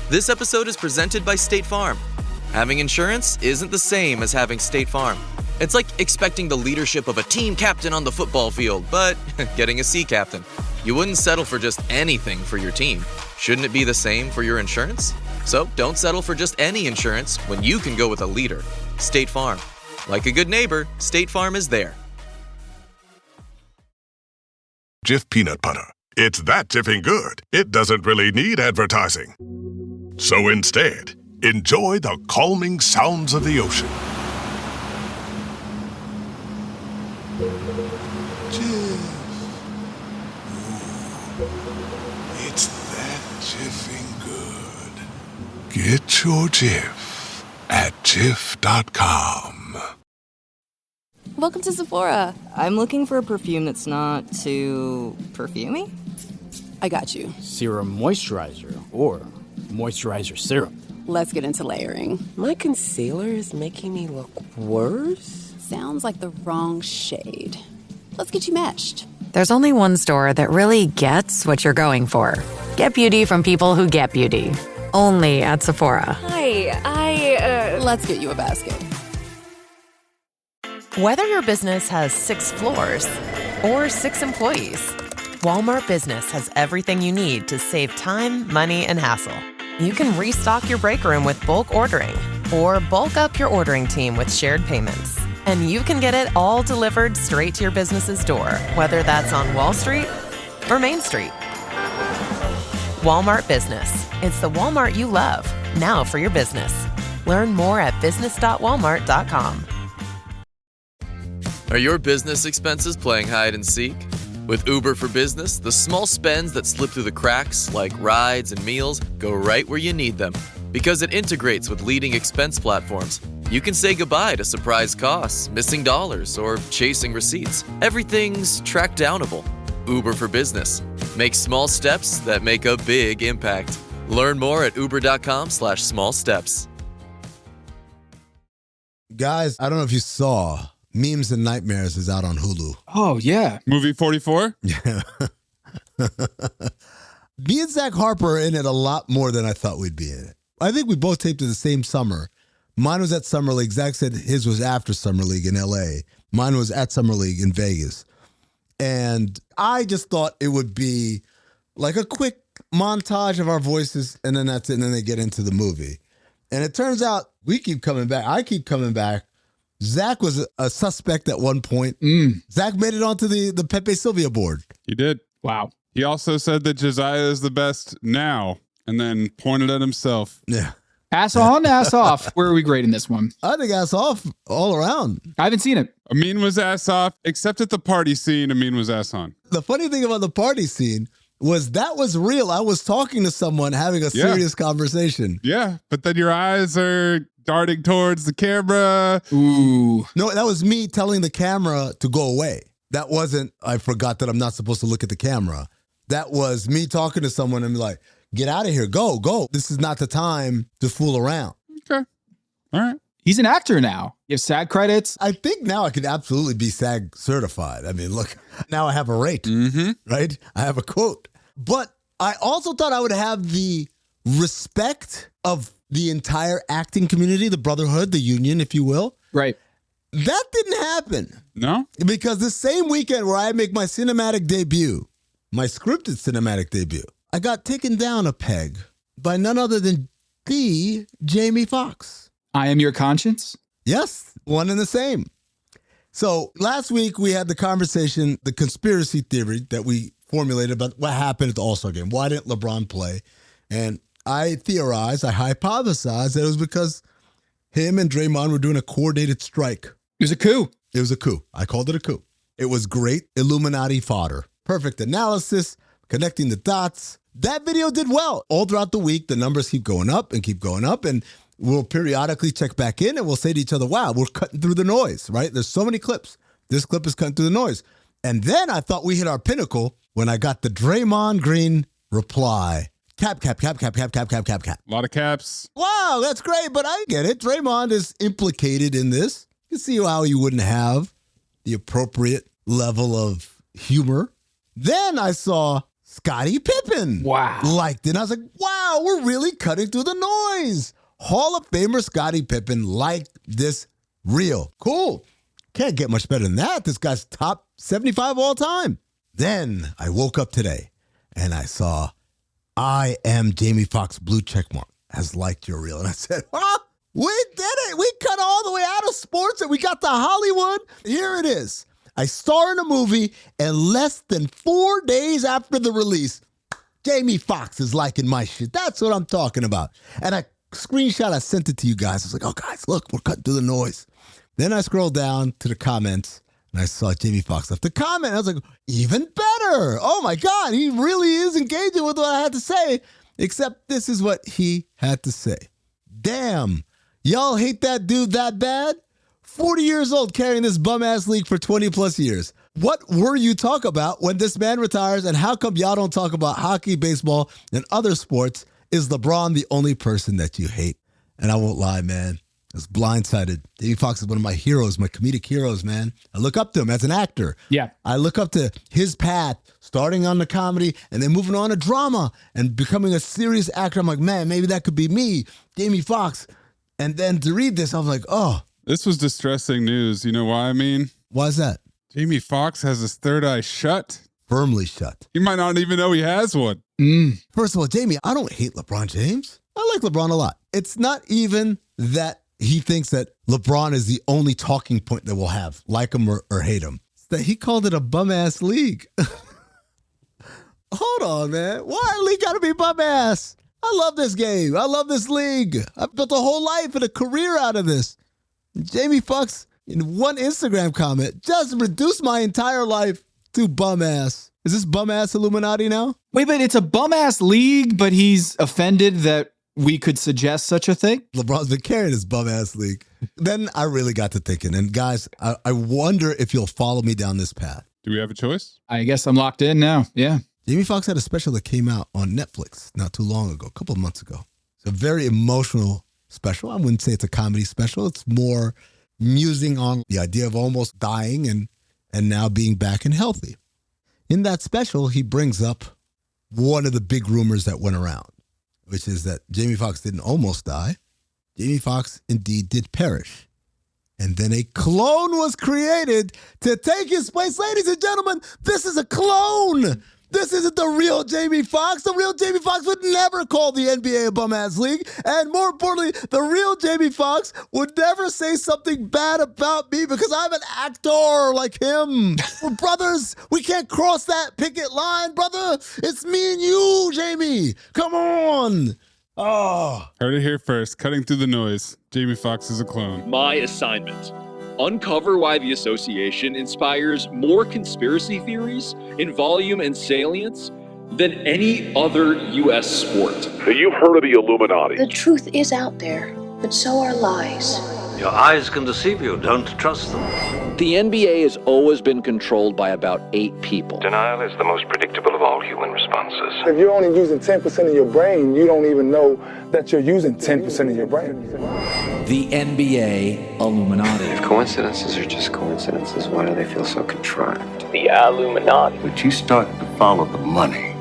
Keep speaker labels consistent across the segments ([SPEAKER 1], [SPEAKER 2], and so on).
[SPEAKER 1] This episode is presented by State Farm. Having insurance isn't the same as having State Farm. It's like expecting the leadership of a team captain on the football field, but getting a sea captain. You wouldn't settle for just anything for your team. Shouldn't it be the same for your insurance? So don't settle for just any insurance when you can go with a leader. State Farm. Like a good neighbor, State Farm is there.
[SPEAKER 2] Jif peanut butter. It's that jiffing good, it doesn't really need advertising. So instead, enjoy the calming sounds of the ocean. Jif. Ooh, it's that jiffing good. Get your Jif at jif.com.
[SPEAKER 3] Welcome to Sephora.
[SPEAKER 4] I'm looking for a perfume that's not too perfumey.
[SPEAKER 3] I got you.
[SPEAKER 5] Serum moisturizer or moisturizer serum.
[SPEAKER 3] Let's get into layering.
[SPEAKER 6] My concealer is making me look worse.
[SPEAKER 3] Sounds like the wrong shade. Let's get you matched.
[SPEAKER 7] There's only one store that really gets what you're going for. Get beauty from people who get beauty. Only at Sephora.
[SPEAKER 3] Hi, Let's get you a basket.
[SPEAKER 8] Whether your business has 6 floors or 6 employees, Walmart Business has everything you need to save time, money, and hassle. You can restock your break room with bulk ordering or bulk up your ordering team with shared payments. And you can get it all delivered straight to your business's door, whether that's on Wall Street or Main Street. Walmart Business. It's the Walmart you love, now for your business. Learn more at business.walmart.com.
[SPEAKER 1] Are your business expenses playing hide and seek? With Uber for Business, the small spends that slip through the cracks, like rides and meals, go right where you need them. Because it integrates with leading expense platforms, you can say goodbye to surprise costs, missing dollars, or chasing receipts. Everything's track downable. Uber for Business. Make small steps that make a big impact. Learn more at uber.com/small steps.
[SPEAKER 9] Guys, I don't know if you saw, Memes and Nightmares is out on Hulu.
[SPEAKER 10] Oh, yeah.
[SPEAKER 11] Movie 44?
[SPEAKER 9] Yeah. Me and Zach Harper are in it a lot more than I thought we'd be in it. I think we both taped it the same summer. Mine was at Summer League. Zach said his was after Summer League in LA. Mine was at Summer League in Vegas. And I just thought it would be like a quick montage of our voices, and then that's it, and then they get into the movie. And it turns out we keep coming back. I keep coming back. Zach was a suspect at one point. Zach made it onto the Pepe Sylvia board.
[SPEAKER 11] He did.
[SPEAKER 10] Wow.
[SPEAKER 11] He also said that Josiah is the best now, and then pointed at himself.
[SPEAKER 9] Yeah.
[SPEAKER 10] Ass on, ass off. Where are we grading this one?
[SPEAKER 9] I think ass off all around.
[SPEAKER 10] I haven't seen it.
[SPEAKER 11] Amin was ass off, except at the party scene, Amin was ass on.
[SPEAKER 9] The funny thing about the party scene was that was real. I was talking to someone having a serious conversation.
[SPEAKER 11] Yeah, but then your eyes are darting towards the camera.
[SPEAKER 10] Ooh.
[SPEAKER 9] No, that was me telling the camera to go away. That wasn't, I forgot that I'm not supposed to look at the camera. That was me talking to someone and be like, get out of here. Go. This is not the time to fool around.
[SPEAKER 11] Okay. All right.
[SPEAKER 10] He's an actor now. You have SAG credits.
[SPEAKER 9] I think now I could absolutely be SAG certified. I mean, look, now I have a rate, right? I have a quote. But I also thought I would have the respect of the entire acting community, the brotherhood, the union, if you will.
[SPEAKER 10] Right.
[SPEAKER 9] That didn't happen.
[SPEAKER 11] No?
[SPEAKER 9] Because the same weekend where I make my cinematic debut, my scripted cinematic debut, I got taken down a peg by none other than the Jamie Foxx.
[SPEAKER 10] I Am Your Conscience?
[SPEAKER 9] Yes, one and the same. So last week we had the conversation, the conspiracy theory that we formulated about what happened at the All-Star game. Why didn't LeBron play? And I theorized, I hypothesized that it was because him and Draymond were doing a coordinated strike.
[SPEAKER 10] It was a coup.
[SPEAKER 9] It was a coup. I called it a coup. It was great Illuminati fodder. Perfect analysis, connecting the dots. That video did well. All throughout the week, the numbers keep going up, and we'll periodically check back in and we'll say to each other, wow, we're cutting through the noise, right? There's so many clips. This clip is cutting through the noise. And then I thought we hit our pinnacle when I got the Draymond Green reply. Cap.
[SPEAKER 11] A lot of caps.
[SPEAKER 9] Wow, that's great, but I get it. Draymond is implicated in this. You can see how you wouldn't have the appropriate level of humor. Then I saw Scottie Pippen.
[SPEAKER 10] Wow.
[SPEAKER 9] Liked it. And I was like, wow, we're really cutting through the noise. Hall of Famer Scottie Pippen liked this reel. Cool. Can't get much better than that. This guy's top 75 all time. Then I woke up today and I saw I am Jamie Foxx blue checkmark has liked your reel. And I said, we did it. We cut all the way out of sports and we got to Hollywood. Here it is. I star in a movie, and less than 4 days after the release, Jamie Foxx is liking my shit. That's what I'm talking about. And I screenshot, I sent it to you guys. I was like, oh, guys, look, we're cutting through the noise. Then I scrolled down to the comments, and I saw Jamie Foxx left the comment. I was like, even better. Oh, my God, he really is engaging with what I had to say, except this is what he had to say. Damn, y'all hate that dude that bad? 40 years old carrying this bum-ass league for 20 plus years. What were you talk about when this man retires, and how come y'all don't talk about hockey, baseball, and other sports? Is LeBron the only person that you hate? And I won't lie, man. I was blindsided. Jamie Foxx is one of my heroes, my comedic heroes, man. I look up to him as an actor.
[SPEAKER 10] Yeah.
[SPEAKER 9] I look up to his path, starting on the comedy and then moving on to drama and becoming a serious actor. I'm like, man, maybe that could be me, Jamie Foxx. And then to read this, I was like, oh.
[SPEAKER 11] This was distressing news. You know why I mean?
[SPEAKER 9] Why is that?
[SPEAKER 11] Jamie Foxx has his third eye shut.
[SPEAKER 9] Firmly shut.
[SPEAKER 11] He might not even know he has one.
[SPEAKER 9] First of all, Jamie, I don't hate LeBron James. I like LeBron a lot. It's not even that he thinks that LeBron is the only talking point that we'll have, like him or hate him. It's that he called it a bum-ass league. Hold on, man. Why a league gotta be bum-ass? I love this game. I love this league. I've built a whole life and a career out of this. Jamie Foxx, in one Instagram comment, just reduced my entire life to bum-ass. Is this bum-ass Illuminati now?
[SPEAKER 10] Wait, but it's a bum-ass league, but he's offended that we could suggest such a thing?
[SPEAKER 9] LeBron's been carrying his bum-ass league. Then I really got to thinking. And guys, I wonder if you'll follow me down this path.
[SPEAKER 11] Do we have a choice?
[SPEAKER 10] I guess I'm locked in now. Yeah.
[SPEAKER 9] Jamie Foxx had a special that came out on Netflix not too long ago, a couple of months ago. It's a very emotional special. I wouldn't say it's a comedy special. It's more musing on the idea of almost dying and now being back and healthy. In that special, he brings up one of the big rumors that went around, which is that Jamie Foxx didn't almost die. Jamie Foxx indeed did perish. And then a clone was created to take his place. Ladies and gentlemen, this is a clone. This isn't the real Jamie Foxx. The real Jamie Foxx would never call the NBA a bum-ass league. And more importantly, the real Jamie Foxx would never say something bad about me because I'm an actor like him. We're brothers. We can't cross that picket line, brother. It's me and you, Jamie. Come on. Oh.
[SPEAKER 11] Heard it here first. Cutting through the noise. Jamie Foxx is a clone.
[SPEAKER 12] My assignment. Uncover why the association inspires more conspiracy theories in volume and salience than any other U.S. sport.
[SPEAKER 13] So you've heard of the Illuminati.
[SPEAKER 14] The truth is out there, but so are lies.
[SPEAKER 15] Your eyes can deceive you. Don't trust them.
[SPEAKER 12] The NBA has always been controlled by about 8 people.
[SPEAKER 13] Denial is the most predictable of all human responses.
[SPEAKER 16] If you're only using 10% of your brain, you don't even know that you're using 10% of your brain.
[SPEAKER 17] The NBA Illuminati.
[SPEAKER 18] If coincidences are just coincidences, why do they feel so contrived?
[SPEAKER 19] The Illuminati.
[SPEAKER 20] But you start to follow the money,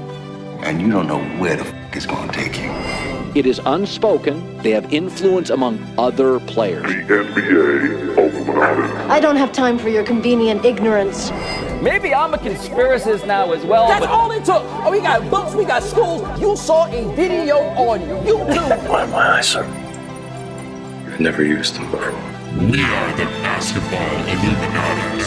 [SPEAKER 20] and you don't know where the f*** it's going to take you.
[SPEAKER 12] It is unspoken. They have influence among other players.
[SPEAKER 13] The NBA Illuminati.
[SPEAKER 14] I don't have time for your convenient ignorance.
[SPEAKER 19] Maybe I'm a conspiracist now as well.
[SPEAKER 21] That's all it took. Oh, we got books, we got schools. You saw a video on YouTube.
[SPEAKER 18] Why my eyes, sir? You've never used them before.
[SPEAKER 2] We are the Basketball Illuminati.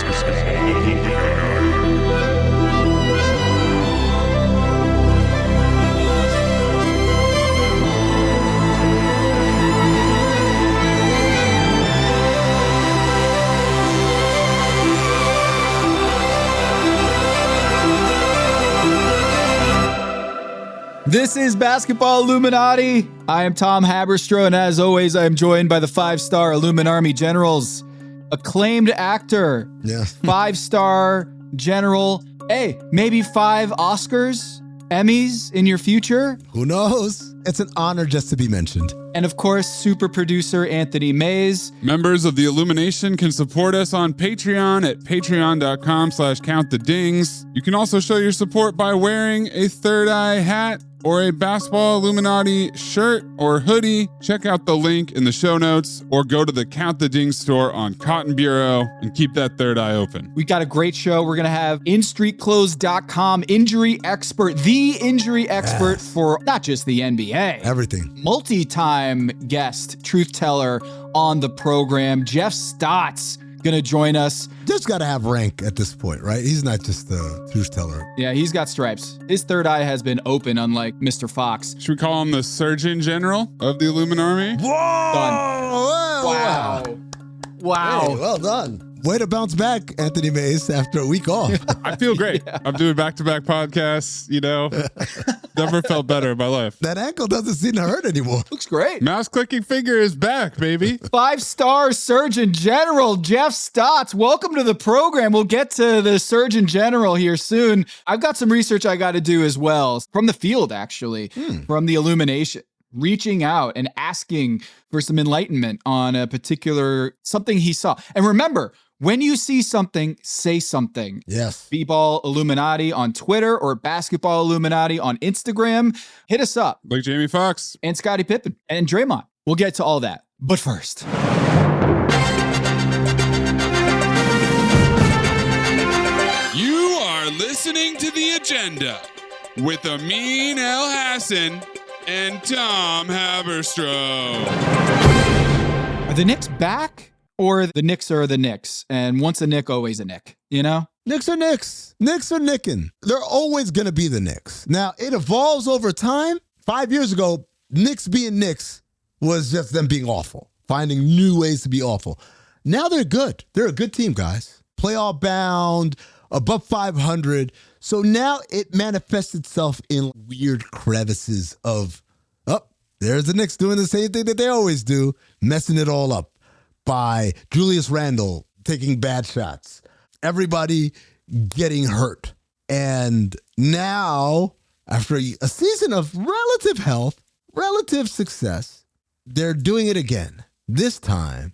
[SPEAKER 10] This is Basketball Illuminati. I am Tom Haberstroh, and as always, I am joined by the 5-star Illuminarmy generals. Acclaimed actor.
[SPEAKER 9] Yeah.
[SPEAKER 10] 5-star general. Hey, maybe 5 Oscars, Emmys in your future?
[SPEAKER 9] Who knows? It's an honor just to be mentioned.
[SPEAKER 10] And of course, super producer Anthony Mays.
[SPEAKER 11] Members of the Illumination can support us on Patreon at patreon.com/countthedings. You can also show your support by wearing a Third Eye hat or a Basketball Illuminati shirt or hoodie. Check out the link in the show notes or go to the Count the Dings store on Cotton Bureau and keep that third eye open.
[SPEAKER 10] We got a great show. We're going to have InStreetClothes.com injury expert, the injury expert for not just the NBA.
[SPEAKER 9] Everything.
[SPEAKER 10] Multi-time guest, truth teller on the program. Jeff Stott's going to join us.
[SPEAKER 9] Just got to have rank at this point, right? He's not just a truth teller.
[SPEAKER 10] Yeah, he's got stripes. His third eye has been open, unlike Mr. Fox.
[SPEAKER 11] Should we call him the Surgeon General of the Illuminati?
[SPEAKER 9] Whoa!
[SPEAKER 10] Done.
[SPEAKER 9] Wow.
[SPEAKER 10] Wow.
[SPEAKER 9] Hey, well done. Way to bounce back, Anthony Mays, after a week off.
[SPEAKER 11] I feel great. Yeah. I'm doing back-to-back podcasts, Never felt better in my life.
[SPEAKER 9] That ankle doesn't seem to hurt anymore.
[SPEAKER 10] Looks great.
[SPEAKER 11] Mouse-clicking finger is back, baby.
[SPEAKER 10] 5-star Surgeon General Jeff Stotts. Welcome to the program. We'll get to the Surgeon General here soon. I've got some research I got to do as well. From the field, actually. From the Illumination. Reaching out and asking for some enlightenment on a particular something he saw. And remember, when you see something, say something.
[SPEAKER 9] Yes.
[SPEAKER 10] B-Ball Illuminati on Twitter or Basketball Illuminati on Instagram. Hit us up.
[SPEAKER 11] Like Jamie Foxx.
[SPEAKER 10] And Scottie Pippen. And Draymond. We'll get to all that. But first.
[SPEAKER 11] You are listening to The Agenda with Amin Elhassan and Tom Haberstroh.
[SPEAKER 10] Are the Knicks back? Or the Knicks are the Knicks, and once a Knick, always a Knick,
[SPEAKER 9] Knicks are Knicks. Knicks are nicking. They're always going to be the Knicks. Now, it evolves over time. 5 years ago, Knicks being Knicks was just them being awful, finding new ways to be awful. Now they're good. They're a good team, guys. Playoff bound, above 500. So now it manifests itself in weird crevices of, there's the Knicks doing the same thing that they always do, messing it all up. By Julius Randle taking bad shots, everybody getting hurt. And now, after a season of relative health, relative success, they're doing it again. This time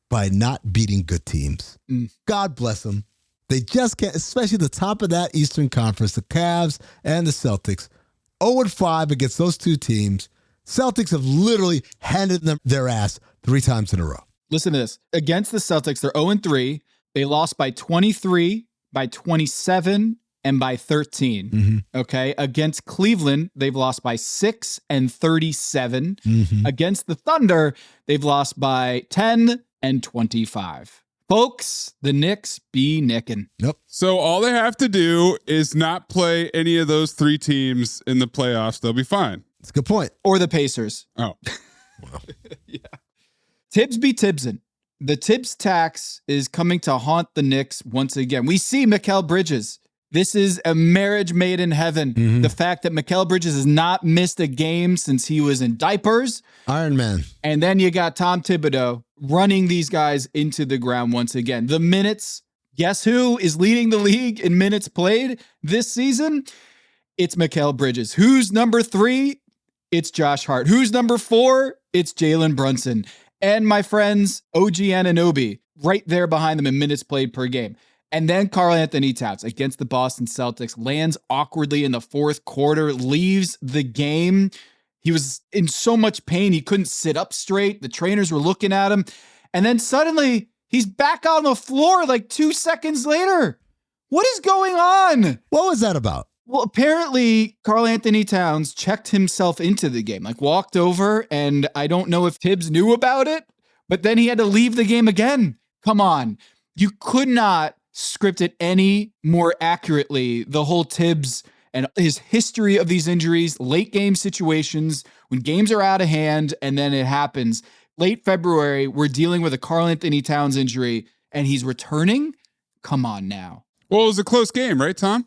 [SPEAKER 9] by not beating good teams. God bless them. They just can't, especially the top of that Eastern Conference, the Cavs and the Celtics. 0-5 against those two teams. Celtics have literally handed them their ass 3 times in a row.
[SPEAKER 10] Listen to this. Against the Celtics, they're 0-3. They lost by 23, by 27, and by 13. Okay. Against Cleveland, they've lost by 6 and 37. Against the Thunder, they've lost by 10 and 25. Folks, the Knicks be nicking.
[SPEAKER 9] Yep.
[SPEAKER 11] So all they have to do is not play any of those 3 teams in the playoffs. They'll be fine.
[SPEAKER 9] That's a good point.
[SPEAKER 10] Or the Pacers.
[SPEAKER 11] Oh.
[SPEAKER 10] Yeah. Tibbs be Tibbsin'. The Tibbs tax is coming to haunt the Knicks once again. We see Mikal Bridges. This is a marriage made in heaven. The fact that Mikal Bridges has not missed a game since he was in diapers.
[SPEAKER 9] Iron Man.
[SPEAKER 10] And then you got Tom Thibodeau running these guys into the ground once again. The minutes, guess who is leading the league in minutes played this season? It's Mikal Bridges. Who's number 3? It's Josh Hart. Who's number 4? It's Jalen Brunson. And my friends, OG Anunoby, right there behind them in minutes played per game. And then Karl Anthony Towns against the Boston Celtics lands awkwardly in the 4th quarter, leaves the game. He was in so much pain, he couldn't sit up straight. The trainers were looking at him. And then suddenly, he's back on the floor like 2 seconds later. What is going on?
[SPEAKER 9] What was that about?
[SPEAKER 10] Well, apparently, Karl Anthony Towns checked himself into the game, like walked over, and I don't know if Tibbs knew about it, but then he had to leave the game again. Come on. You could not script it any more accurately, the whole Tibbs and his history of these injuries, late game situations, when games are out of hand, and then it happens. Late February, we're dealing with a Karl Anthony Towns injury, and he's returning? Come on now.
[SPEAKER 11] Well, it was a close game, right, Tom?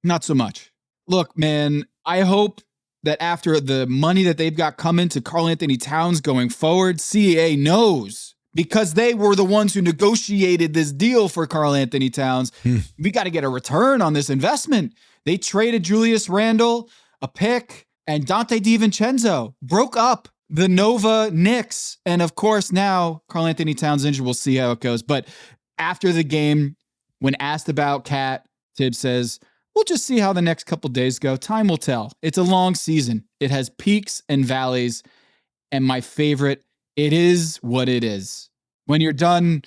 [SPEAKER 10] Not so much. Look, man, I hope that after the money that they've got coming to Karl Anthony Towns going forward, CAA knows, because they were the ones who negotiated this deal for Karl Anthony Towns. We got to get a return on this investment. They traded Julius Randle, a pick, and Dante DiVincenzo. Broke up the Nova Knicks. And of course, now Karl Anthony Towns injured. We'll see how it goes. But after the game, when asked about Cat, Tibbs says, we'll just see how the next couple days go. Time will tell. It's a long season. It has peaks and valleys. And my favorite, it is what it is. When you're done,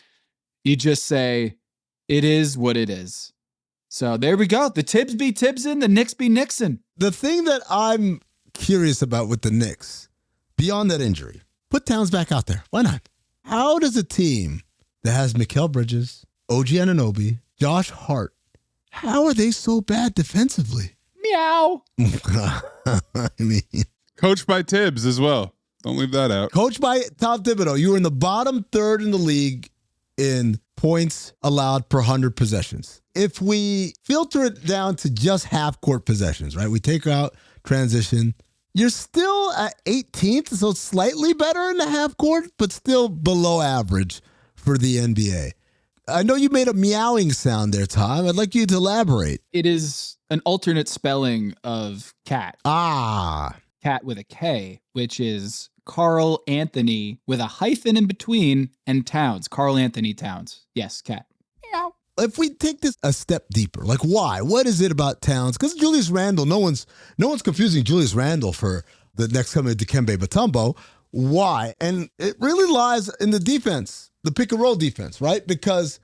[SPEAKER 10] you just say, it is what it is. So there we go. The Tibbs be Tibbsin, the Knicks be Nixon.
[SPEAKER 9] The thing that I'm curious about with the Knicks, beyond that injury, put Towns back out there. Why not? How does a team that has Mikal Bridges, OG Anunoby, Josh Hart, how are they so bad defensively?
[SPEAKER 10] Meow.
[SPEAKER 9] I mean,
[SPEAKER 11] coached by Tibbs as well. Don't leave that out.
[SPEAKER 9] Coached by Tom Thibodeau. You were in the bottom third in the league in points allowed per 100 possessions. If we filter it down to just half-court possessions, right? We take out transition. You're still at 18th, so slightly better in the half-court, but still below average for the NBA. I know you made a meowing sound there, Tom. I'd like you to elaborate.
[SPEAKER 10] It is an alternate spelling of cat. Cat with a K, which is Karl Anthony with a hyphen in between and Towns. Karl Anthony Towns. Yes, cat. Meow.
[SPEAKER 9] If we take this a step deeper, like why? What is it about Towns? Because Julius Randle, no one's confusing Julius Randle for the next coming Dikembe Mutombo. Why? And it really lies in the defense, the pick and roll defense, right? Because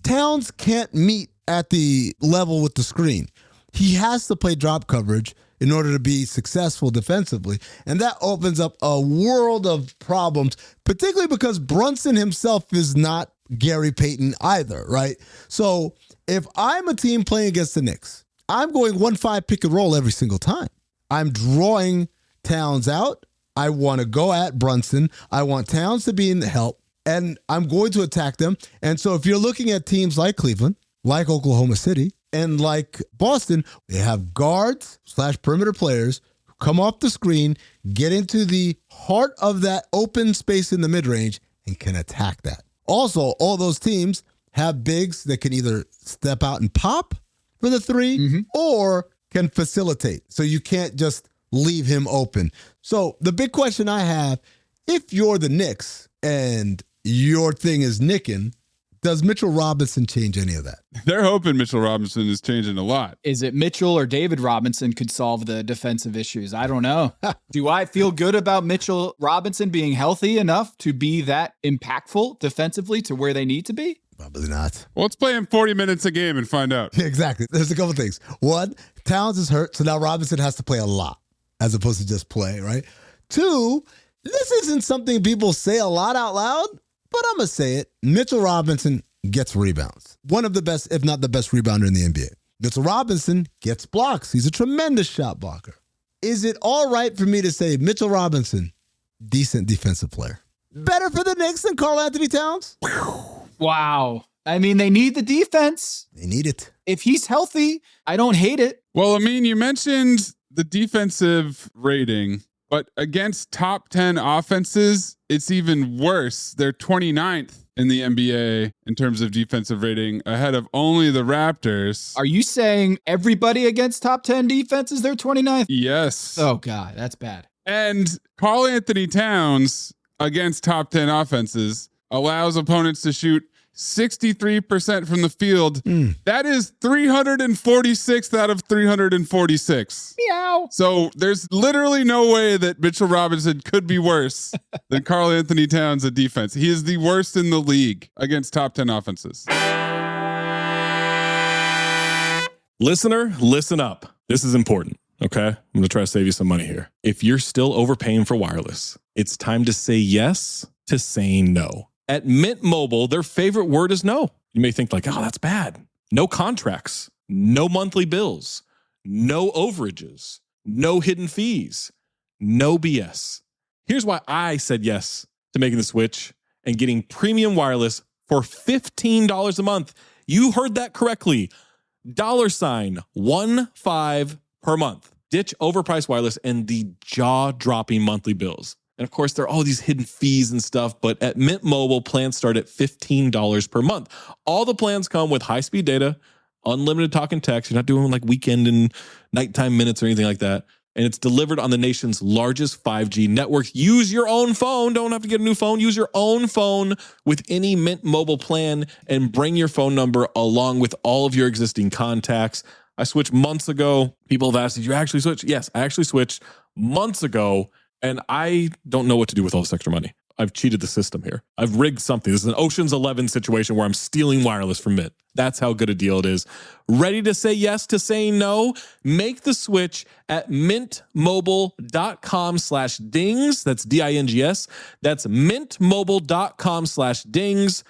[SPEAKER 9] Towns can't meet at the level with the screen. He has to play drop coverage in order to be successful defensively. And that opens up a world of problems, particularly because Brunson himself is not Gary Payton either, right? So if I'm a team playing against the Knicks, I'm going 1-5 pick and roll every single time. I'm drawing Towns out. I want to go at Brunson. I want Towns to be in the help, and I'm going to attack them. And so if you're looking at teams like Cleveland, like Oklahoma City, and like Boston, they have guards / perimeter players who come off the screen, get into the heart of that open space in the mid-range, and can attack that. Also, all those teams have bigs that can either step out and pop for the three or can facilitate. So you can't just leave him open. So the big question I have, if you're the Knicks and your thing is nicking, does Mitchell Robinson change any of that?
[SPEAKER 11] They're hoping Mitchell Robinson is changing a lot.
[SPEAKER 10] Is it Mitchell or David Robinson could solve the defensive issues? I don't know. Do I feel good about Mitchell Robinson being healthy enough to be that impactful defensively to where they need to be?
[SPEAKER 9] Probably not.
[SPEAKER 11] Well, let's play him 40 minutes a game and find out.
[SPEAKER 9] Exactly. There's a couple things. One, Towns is hurt, so now Robinson has to play a lot as opposed to just play, right? Two, this isn't something people say a lot out loud, but I'm going to say it. Mitchell Robinson gets rebounds. One of the best, if not the best rebounder in the NBA. Mitchell Robinson gets blocks. He's a tremendous shot blocker. Is it all right for me to say Mitchell Robinson, decent defensive player? Better for the Knicks than Karl Anthony Towns?
[SPEAKER 10] Wow. I mean, they need the defense.
[SPEAKER 9] They need it.
[SPEAKER 10] If he's healthy, I don't hate it.
[SPEAKER 11] Well, I mean, you mentioned the defensive rating, but against top 10 offenses, it's even worse. They're 29th in the NBA in terms of defensive rating, ahead of only the Raptors.
[SPEAKER 10] Are you saying everybody against top 10 defenses, they're 29th?
[SPEAKER 11] Yes.
[SPEAKER 10] Oh, God, that's bad.
[SPEAKER 11] And Karl Anthony Towns against top 10 offenses allows opponents to shoot 63% from the field. That is 346th out of 346.
[SPEAKER 10] Meow.
[SPEAKER 11] So there's literally no way that Mitchell Robinson could be worse than Karl Anthony Towns at defense. He is the worst in the league against top 10 offenses.
[SPEAKER 4] Listener, listen up. This is important, okay? I'm going to try to save you some money here. If you're still overpaying for wireless, it's time to say yes to saying no. At Mint Mobile, their favorite word is no. You may think like, oh, that's bad. No contracts, no monthly bills, no overages, no hidden fees, no BS. Here's why I said yes to making the switch and getting premium wireless for $15 a month. You heard that correctly. $15 per month. Ditch overpriced wireless and the jaw-dropping monthly bills. And of course, there are all these hidden fees and stuff, but at Mint Mobile, plans start at $15 per month. All the plans come with high-speed data, unlimited talk and text. You're not doing like weekend and nighttime minutes or anything like that. and it's delivered on the nation's largest 5G network. Use your own phone. Don't have to get a new phone. Use your own phone with any Mint Mobile plan and bring your phone number along with all of your existing contacts. I switched months ago. People have asked, did you actually switch? Yes, I actually switched months ago, and I don't know what to do with all this extra money. I've cheated the system here. I've rigged something. This is an Ocean's 11 situation where I'm stealing wireless from Mint. That's how good a deal it is. Ready to say yes to saying no? Make the switch at mintmobile.com/dings. That's DINGS. That's mintmobile.com/dings.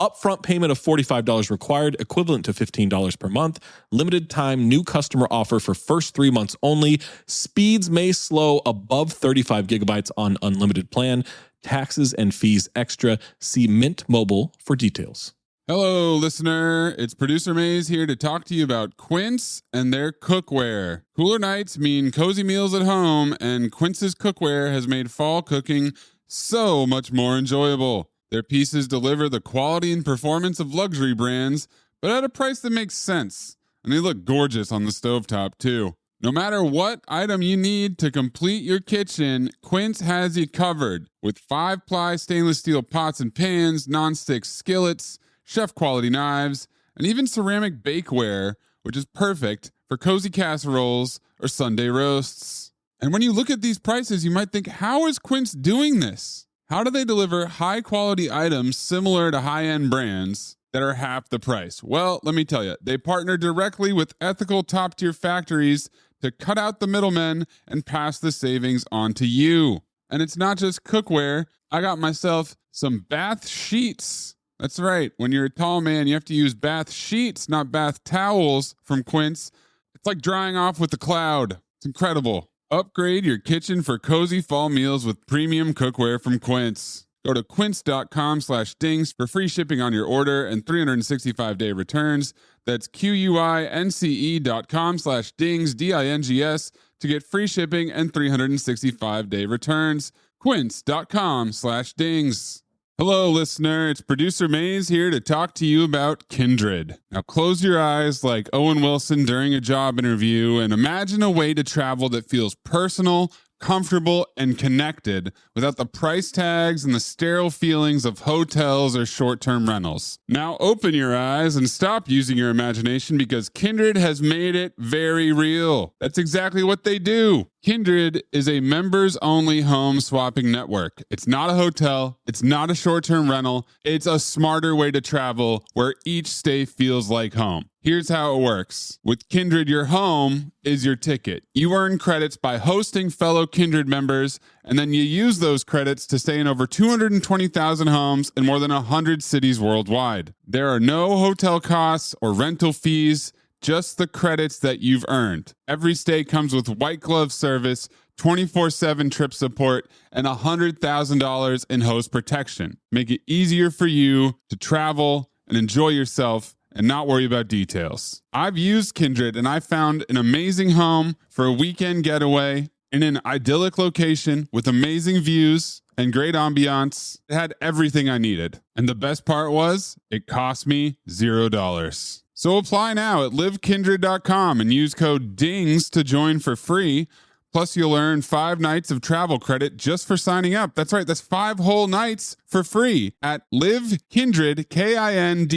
[SPEAKER 4] Upfront payment of $45 required, equivalent to $15 per month. Limited time new customer offer for first 3 months only. Speeds may slow above 35 gigabytes on unlimited plan. Taxes and fees extra. See Mint Mobile for details.
[SPEAKER 11] Hello, listener. It's Producer Maze here to talk to you about Quince and their cookware. Cooler nights mean cozy meals at home, and Quince's cookware has made fall cooking so much more enjoyable. Their pieces deliver the quality and performance of luxury brands, but at a price that makes sense. And they look gorgeous on the stovetop, too. No matter what item you need to complete your kitchen, Quince has you covered. With 5-ply stainless steel pots and pans, nonstick skillets, chef-quality knives, and even ceramic bakeware, which is perfect for cozy casseroles or Sunday roasts. And when you look at these prices, you might think, how is Quince doing this? How do they deliver high-quality items similar to high-end brands that are half the price? Well, let me tell you, they partner directly with ethical top-tier factories to cut out the middlemen and pass the savings on to you. And it's not just cookware. I got myself some bath sheets. That's right. When you're a tall man, you have to use bath sheets, not bath towels from Quince. It's like drying off with the cloud. It's incredible. Upgrade your kitchen for cozy fall meals with premium cookware from Quince. Go to quince.com/dings for free shipping on your order and 365-day returns. That's QUINCE.com/dings, DINGS, to get free shipping and 365-day returns. Quince.com/dings. Hello, listener. It's Producer Maze here to talk to you about Kindred. Now, close your eyes like Owen Wilson during a job interview and imagine a way to travel that feels personal, comfortable, and connected without the price tags and the sterile feelings of hotels or short-term rentals. Now open your eyes and stop using your imagination because Kindred has made it very real. That's exactly what they do. Kindred is a members-only home swapping network. It's not a hotel. It's not a short-term rental. It's a smarter way to travel where each stay feels like home. Here's how it works. With Kindred, your home is your ticket. You earn credits by hosting fellow Kindred members, and then you use those credits to stay in over 220,000 homes in more than 100 cities worldwide. There are no hotel costs or rental fees, just the credits that you've earned. Every stay comes with white glove service, 24/7 trip support, and $100,000 in host protection. Make it easier for you to travel and enjoy yourself and not worry about details. I've used Kindred and I found an amazing home for a weekend getaway in an idyllic location with amazing views and great ambiance. It had everything I needed. And the best part was, it cost me $0. So apply now at livekindred.com and use code DINGS to join for free. Plus, you'll earn 5 nights of travel credit just for signing up. That's right, that's 5 whole nights for free at livekindred, KINDRED.com,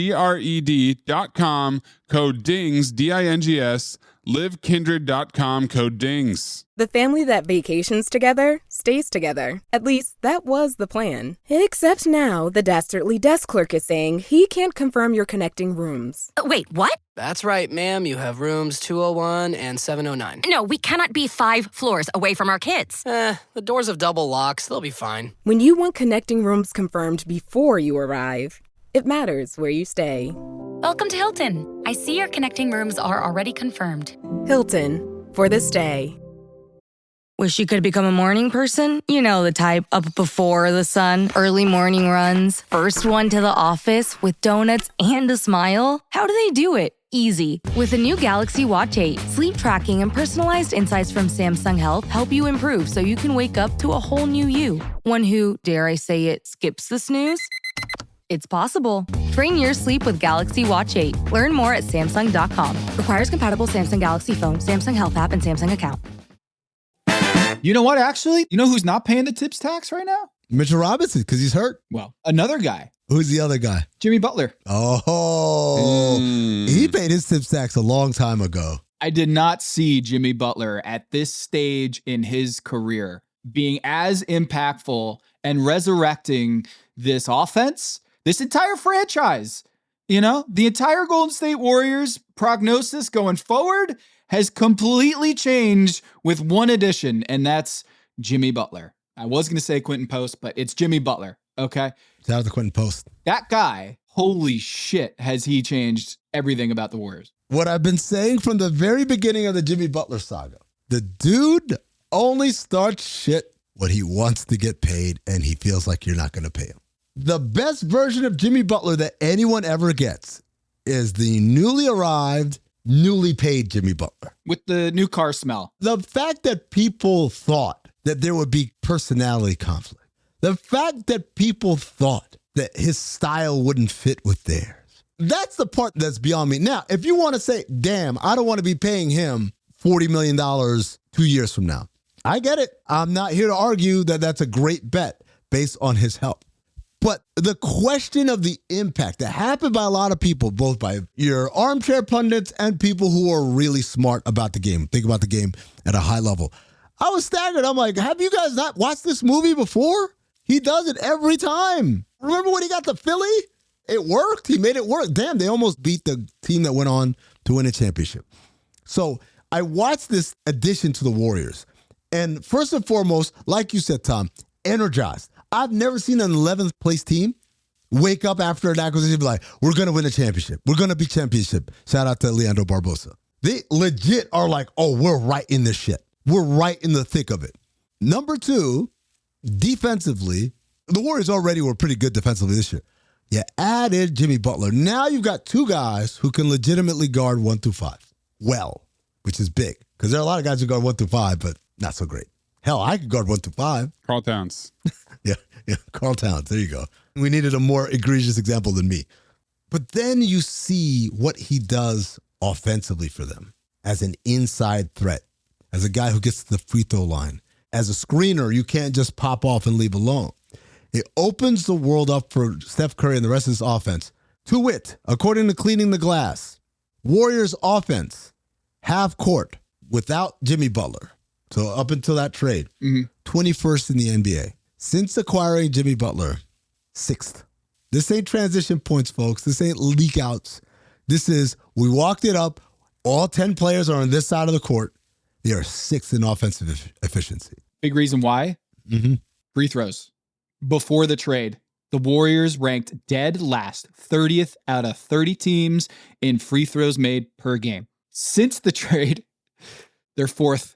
[SPEAKER 11] code DINGS, DINGS, livekindred.com, code DINGS.
[SPEAKER 5] The family that vacations together stays together. At least, that was the plan. Except now, the dastardly desk clerk is saying he can't confirm your connecting rooms.
[SPEAKER 6] Wait, what?
[SPEAKER 22] That's right, ma'am. You have rooms 201 and 709.
[SPEAKER 6] No, we cannot be 5 floors away from our kids.
[SPEAKER 22] The doors have double locks. They'll be fine.
[SPEAKER 5] When you want connecting rooms confirmed before you arrive, it matters where you stay.
[SPEAKER 23] Welcome to Hilton. I see your connecting rooms are already confirmed.
[SPEAKER 5] Hilton, for the stay.
[SPEAKER 7] Wish you could become a morning person? You know the type, up before the sun, early morning runs, first one to the office with donuts and a smile. How do they do it? Easy. With the new Galaxy Watch 8, sleep tracking and personalized insights from Samsung Health help you improve so you can wake up to a whole new you. One who, dare I say it, skips the snooze? It's possible. Train your sleep with Galaxy Watch 8. Learn more at Samsung.com. Requires compatible Samsung Galaxy phone, Samsung Health app, and Samsung account.
[SPEAKER 10] You know what, actually? You know who's not paying the tips tax right now?
[SPEAKER 9] Mitchell Robinson, because he's hurt.
[SPEAKER 10] Well, another guy.
[SPEAKER 9] Who's the other guy?
[SPEAKER 10] Jimmy Butler.
[SPEAKER 9] Oh, he paid his tips tax a long time ago.
[SPEAKER 10] I did not see Jimmy Butler at this stage in his career being as impactful and resurrecting this offense, this entire franchise. You know, the entire Golden State Warriors prognosis going forward has completely changed with one addition, and that's Jimmy Butler. I was going to say Quentin Post, but it's Jimmy Butler, okay?
[SPEAKER 9] Shout out to Quentin Post.
[SPEAKER 10] That guy, holy shit, has he changed everything about the Warriors.
[SPEAKER 9] What I've been saying from the very beginning of the Jimmy Butler saga, the dude only starts shit when he wants to get paid and he feels like you're not going to pay him. The best version of Jimmy Butler that anyone ever gets is the newly arrived, newly paid Jimmy Butler.
[SPEAKER 10] With the new car smell.
[SPEAKER 9] The fact that people thought that there would be personality conflict, the fact that people thought that his style wouldn't fit with theirs, that's the part that's beyond me. Now, if you want to say, damn, I don't want to be paying him $40 million 2 years from now, I get it. I'm not here to argue that that's a great bet based on his help. But the question of the impact that happened by a lot of people, both by your armchair pundits and people who are really smart about the game, think about the game at a high level. I was staggered. I'm like, have you guys not watched this movie before? He does it every time. Remember when he got to Philly? It worked. He made it work. Damn, they almost beat the team that went on to win a championship. So I watched this addition to the Warriors. And first and foremost, like you said, Tom, energized. I've never seen an 11th place team wake up after an acquisition and be like, we're going to win a championship. We're going to be championship. Shout out to Leandro Barbosa. They legit are like, oh, we're right in this shit. We're right in the thick of it. Number two, defensively, the Warriors already were pretty good defensively this year. You added Jimmy Butler. Now you've got two guys who can legitimately guard 1 through 5. Well, which is big because there are a lot of guys who guard 1 through 5, but not so great. Hell, I could guard 1 through 5.
[SPEAKER 11] Karl Towns.
[SPEAKER 9] Yeah, Karl Towns. There you go. We needed a more egregious example than me. But then you see what he does offensively for them as an inside threat, as a guy who gets to the free throw line. As a screener, you can't just pop off and leave alone. It opens the world up for Steph Curry and the rest of this offense. To wit, according to Cleaning the Glass, Warriors offense, half court, without Jimmy Butler. So up until that trade, 21st in the NBA. Since acquiring Jimmy Butler, 6th. This ain't transition points, folks. This ain't leak outs. This is, we walked it up. All 10 players are on this side of the court. They are 6th in offensive efficiency.
[SPEAKER 10] Big reason why? Free throws. Before the trade, the Warriors ranked dead last, 30th out of 30 teams in free throws made per game. Since the trade, they're fourth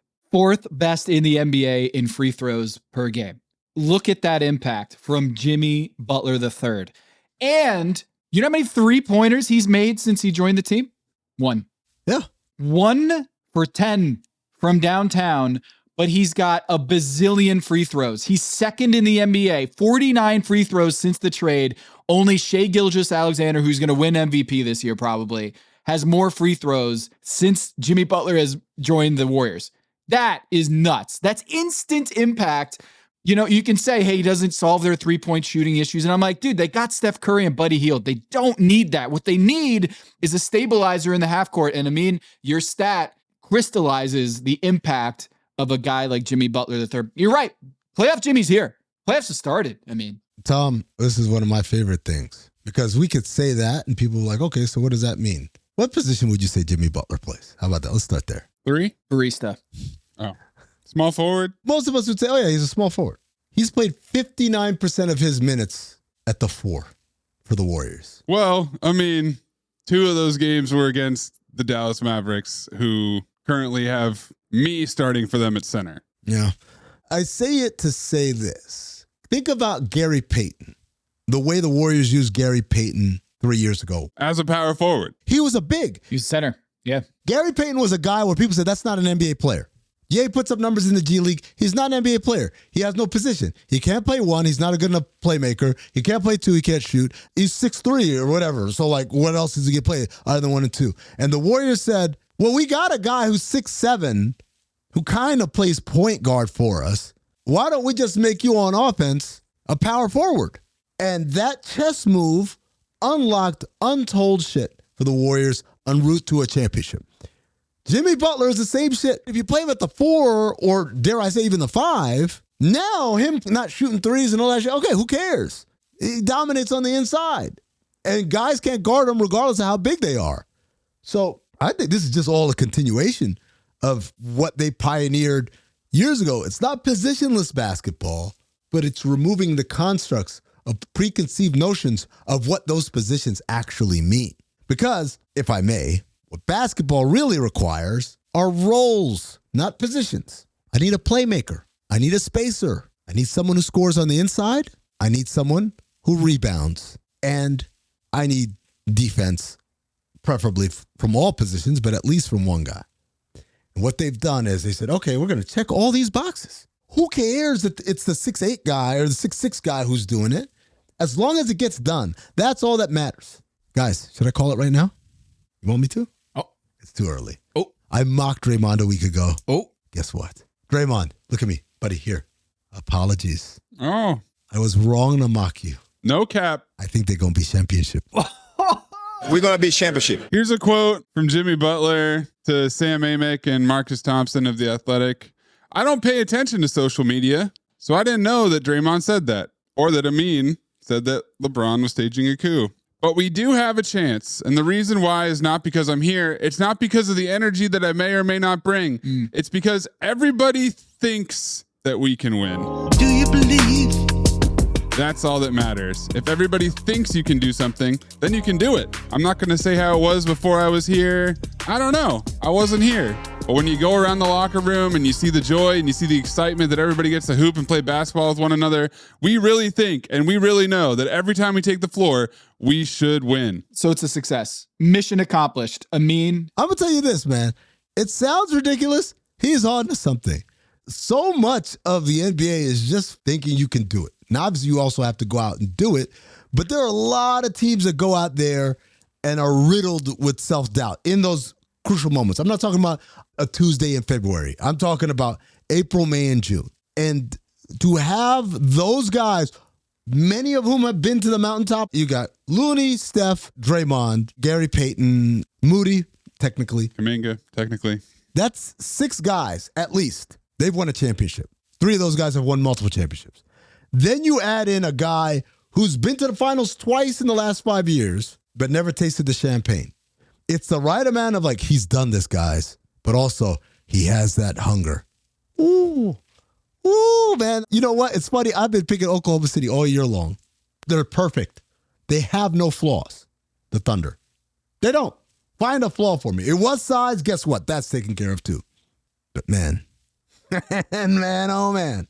[SPEAKER 10] best in the NBA in free throws per game. Look at that impact from Jimmy Butler III. And you know how many 3-pointers he's made since he joined the team? 1.
[SPEAKER 9] Yeah.
[SPEAKER 10] 1 for 10 from downtown, but he's got a bazillion free throws. He's second in the NBA, 49 free throws since the trade. Only Shai Gilgeous-Alexander, who's going to win MVP this year probably, has more free throws since Jimmy Butler has joined the Warriors. That is nuts. That's instant impact. You know, you can say, hey, he doesn't solve their 3-point shooting issues. And I'm like, dude, they got Steph Curry and Buddy Hield. They don't need that. What they need is a stabilizer in the half court. And I mean, your stat crystallizes the impact of a guy like Jimmy Butler III. You're right. Playoff Jimmy's here. Playoffs have started. I mean,
[SPEAKER 9] Tom, this is one of my favorite things because we could say that and people are like, okay, so what does that mean? What position would you say Jimmy Butler plays? How about that? Let's start there.
[SPEAKER 11] 3?
[SPEAKER 10] Barista.
[SPEAKER 11] Oh, small forward.
[SPEAKER 9] Most of us would say, oh yeah, he's a small forward. He's played 59% of his minutes at the 4 for the Warriors.
[SPEAKER 11] Well, I mean, 2 of those games were against the Dallas Mavericks, who currently have me starting for them at center.
[SPEAKER 9] Yeah. I say it to say this. Think about Gary Payton, the way the Warriors used Gary Payton 3 years ago.
[SPEAKER 11] As a power forward.
[SPEAKER 9] He was a big.
[SPEAKER 10] He was center. Yeah.
[SPEAKER 9] Gary Payton was a guy where people said, that's not an NBA player. Yeah, he puts up numbers in the G League. He's not an NBA player. He has no position. He can't play 1. He's not a good enough playmaker. He can't play 2. He can't shoot. He's 6'3" or whatever. So, like, what else does he get played other than 1 and 2? And the Warriors said, well, we got a guy who's 6'7", who kind of plays point guard for us. Why don't we just make you on offense a power forward? And that chess move unlocked untold shit for the Warriors en route to a championship. Jimmy Butler is the same shit. If you play him at the 4, or dare I say even the 5, now him not shooting threes and all that shit, okay, who cares? He dominates on the inside. And guys can't guard him regardless of how big they are. So I think this is just all a continuation of what they pioneered years ago. It's not positionless basketball, but it's removing the constructs of preconceived notions of what those positions actually mean. Because, if I may, what basketball really requires are roles, not positions. I need a playmaker. I need a spacer. I need someone who scores on the inside. I need someone who rebounds. And I need defense, preferably from all positions, but at least from one guy. And what they've done is they said, okay, we're going to check all these boxes. Who cares that it's the 6'8 guy or the 6'6 guy who's doing it? As long as it gets done, that's all that matters. Guys, should I call it right now? You want me to?
[SPEAKER 10] Oh.
[SPEAKER 9] It's too early.
[SPEAKER 10] Oh.
[SPEAKER 9] I mocked Draymond a week ago.
[SPEAKER 10] Oh.
[SPEAKER 9] Guess what? Draymond, look at me. Buddy, here. Apologies.
[SPEAKER 11] Oh.
[SPEAKER 9] I was wrong to mock you.
[SPEAKER 11] No cap.
[SPEAKER 9] I think they're going to be championship.
[SPEAKER 1] We're going to be championship.
[SPEAKER 11] Here's a quote from Jimmy Butler to Sam Amick and Marcus Thompson of The Athletic. I don't pay attention to social media, so I didn't know that Draymond said that, or that Amin said that LeBron was staging a coup. But we do have a chance, and the reason why is not because I'm here. It's not because of the energy that I may or may not bring. It's because everybody thinks that we can win.
[SPEAKER 1] Do you believe?
[SPEAKER 11] That's all that matters. If everybody thinks you can do something, then you can do it. I'm not going to say how it was before I was here. I don't know. I wasn't here. But when you go around the locker room and you see the joy and you see the excitement that everybody gets to hoop and play basketball with one another, we really think and we really know that every time we take the floor, we should win.
[SPEAKER 10] So it's a success. Mission accomplished. Amin.
[SPEAKER 9] I'm going to tell you this, man. It sounds ridiculous. He's on to something. So much of the NBA is just thinking you can do it. Now, obviously, you also have to go out and do it. But there are a lot of teams that go out there and are riddled with self-doubt in those crucial moments. I'm not talking about a Tuesday in February. I'm talking about April, May, and June. And to have those guys, many of whom have been to the mountaintop, you got Looney, Steph, Draymond, Gary Payton, Moody, technically.
[SPEAKER 11] Kuminga, technically.
[SPEAKER 9] That's 6 guys, at least. They've won a championship. 3 of those guys have won multiple championships. Then you add in a guy who's been to the finals twice in the last 5 years, but never tasted the champagne. It's the right amount of like, he's done this, guys, but also he has that hunger. Ooh, man. You know what? It's funny. I've been picking Oklahoma City all year long. They're perfect. They have no flaws. The Thunder. They don't. Find a flaw for me. It was size. Guess what? That's taken care of too. But man, oh man.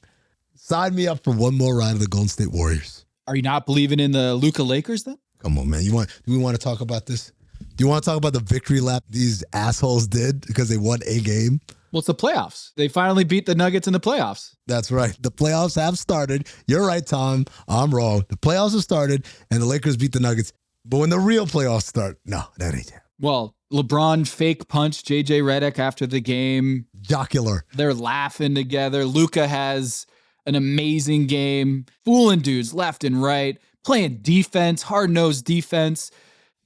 [SPEAKER 9] Sign me up for one more ride of the Golden State Warriors.
[SPEAKER 10] Are you not believing in the Luka Lakers then?
[SPEAKER 9] Come on, man. Do we want to talk about this? Do you want to talk about the victory lap these assholes did because they won a game?
[SPEAKER 10] Well, it's the playoffs. They finally beat the Nuggets in the playoffs.
[SPEAKER 9] That's right. The playoffs have started. You're right, Tom. I'm wrong. The playoffs have started, and the Lakers beat the Nuggets. But when the real playoffs start, no, that ain't it.
[SPEAKER 10] Well, LeBron fake punched JJ Redick after the game.
[SPEAKER 9] Jocular.
[SPEAKER 10] They're laughing together. Luka has an amazing game, fooling dudes left and right, playing defense, hard-nosed defense.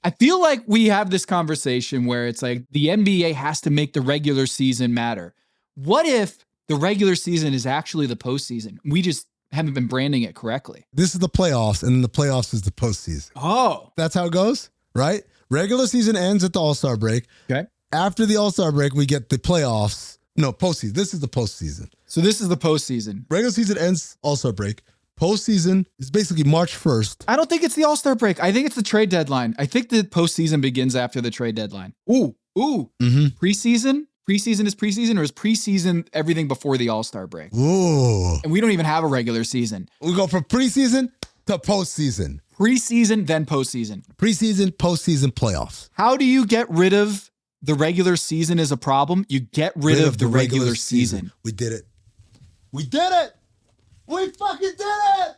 [SPEAKER 10] I feel like we have this conversation where it's like the NBA has to make the regular season matter. What if the regular season is actually the postseason? We just haven't been branding it correctly.
[SPEAKER 9] This is the playoffs, and then the playoffs is the postseason.
[SPEAKER 10] Oh.
[SPEAKER 9] That's how it goes, right? Regular season ends at the All-Star break.
[SPEAKER 10] Okay.
[SPEAKER 9] After the All-Star break, we get the playoffs. No, postseason. This is the postseason.
[SPEAKER 10] So this is the postseason.
[SPEAKER 9] Regular season ends, All-Star break. Postseason is basically March 1st.
[SPEAKER 10] I don't think it's the All-Star break. I think it's the trade deadline. I think the postseason begins after the trade deadline. Ooh.
[SPEAKER 9] Mm-hmm.
[SPEAKER 10] Preseason? Preseason is preseason, or is preseason everything before the All-Star break?
[SPEAKER 9] Ooh.
[SPEAKER 10] And we don't even have a regular season.
[SPEAKER 9] We go from preseason to postseason.
[SPEAKER 10] Preseason, then postseason.
[SPEAKER 9] Preseason, postseason, playoffs.
[SPEAKER 10] How do you get rid of the regular season as a problem? You get rid of the regular season.
[SPEAKER 9] We did it. We did it. We fucking did it.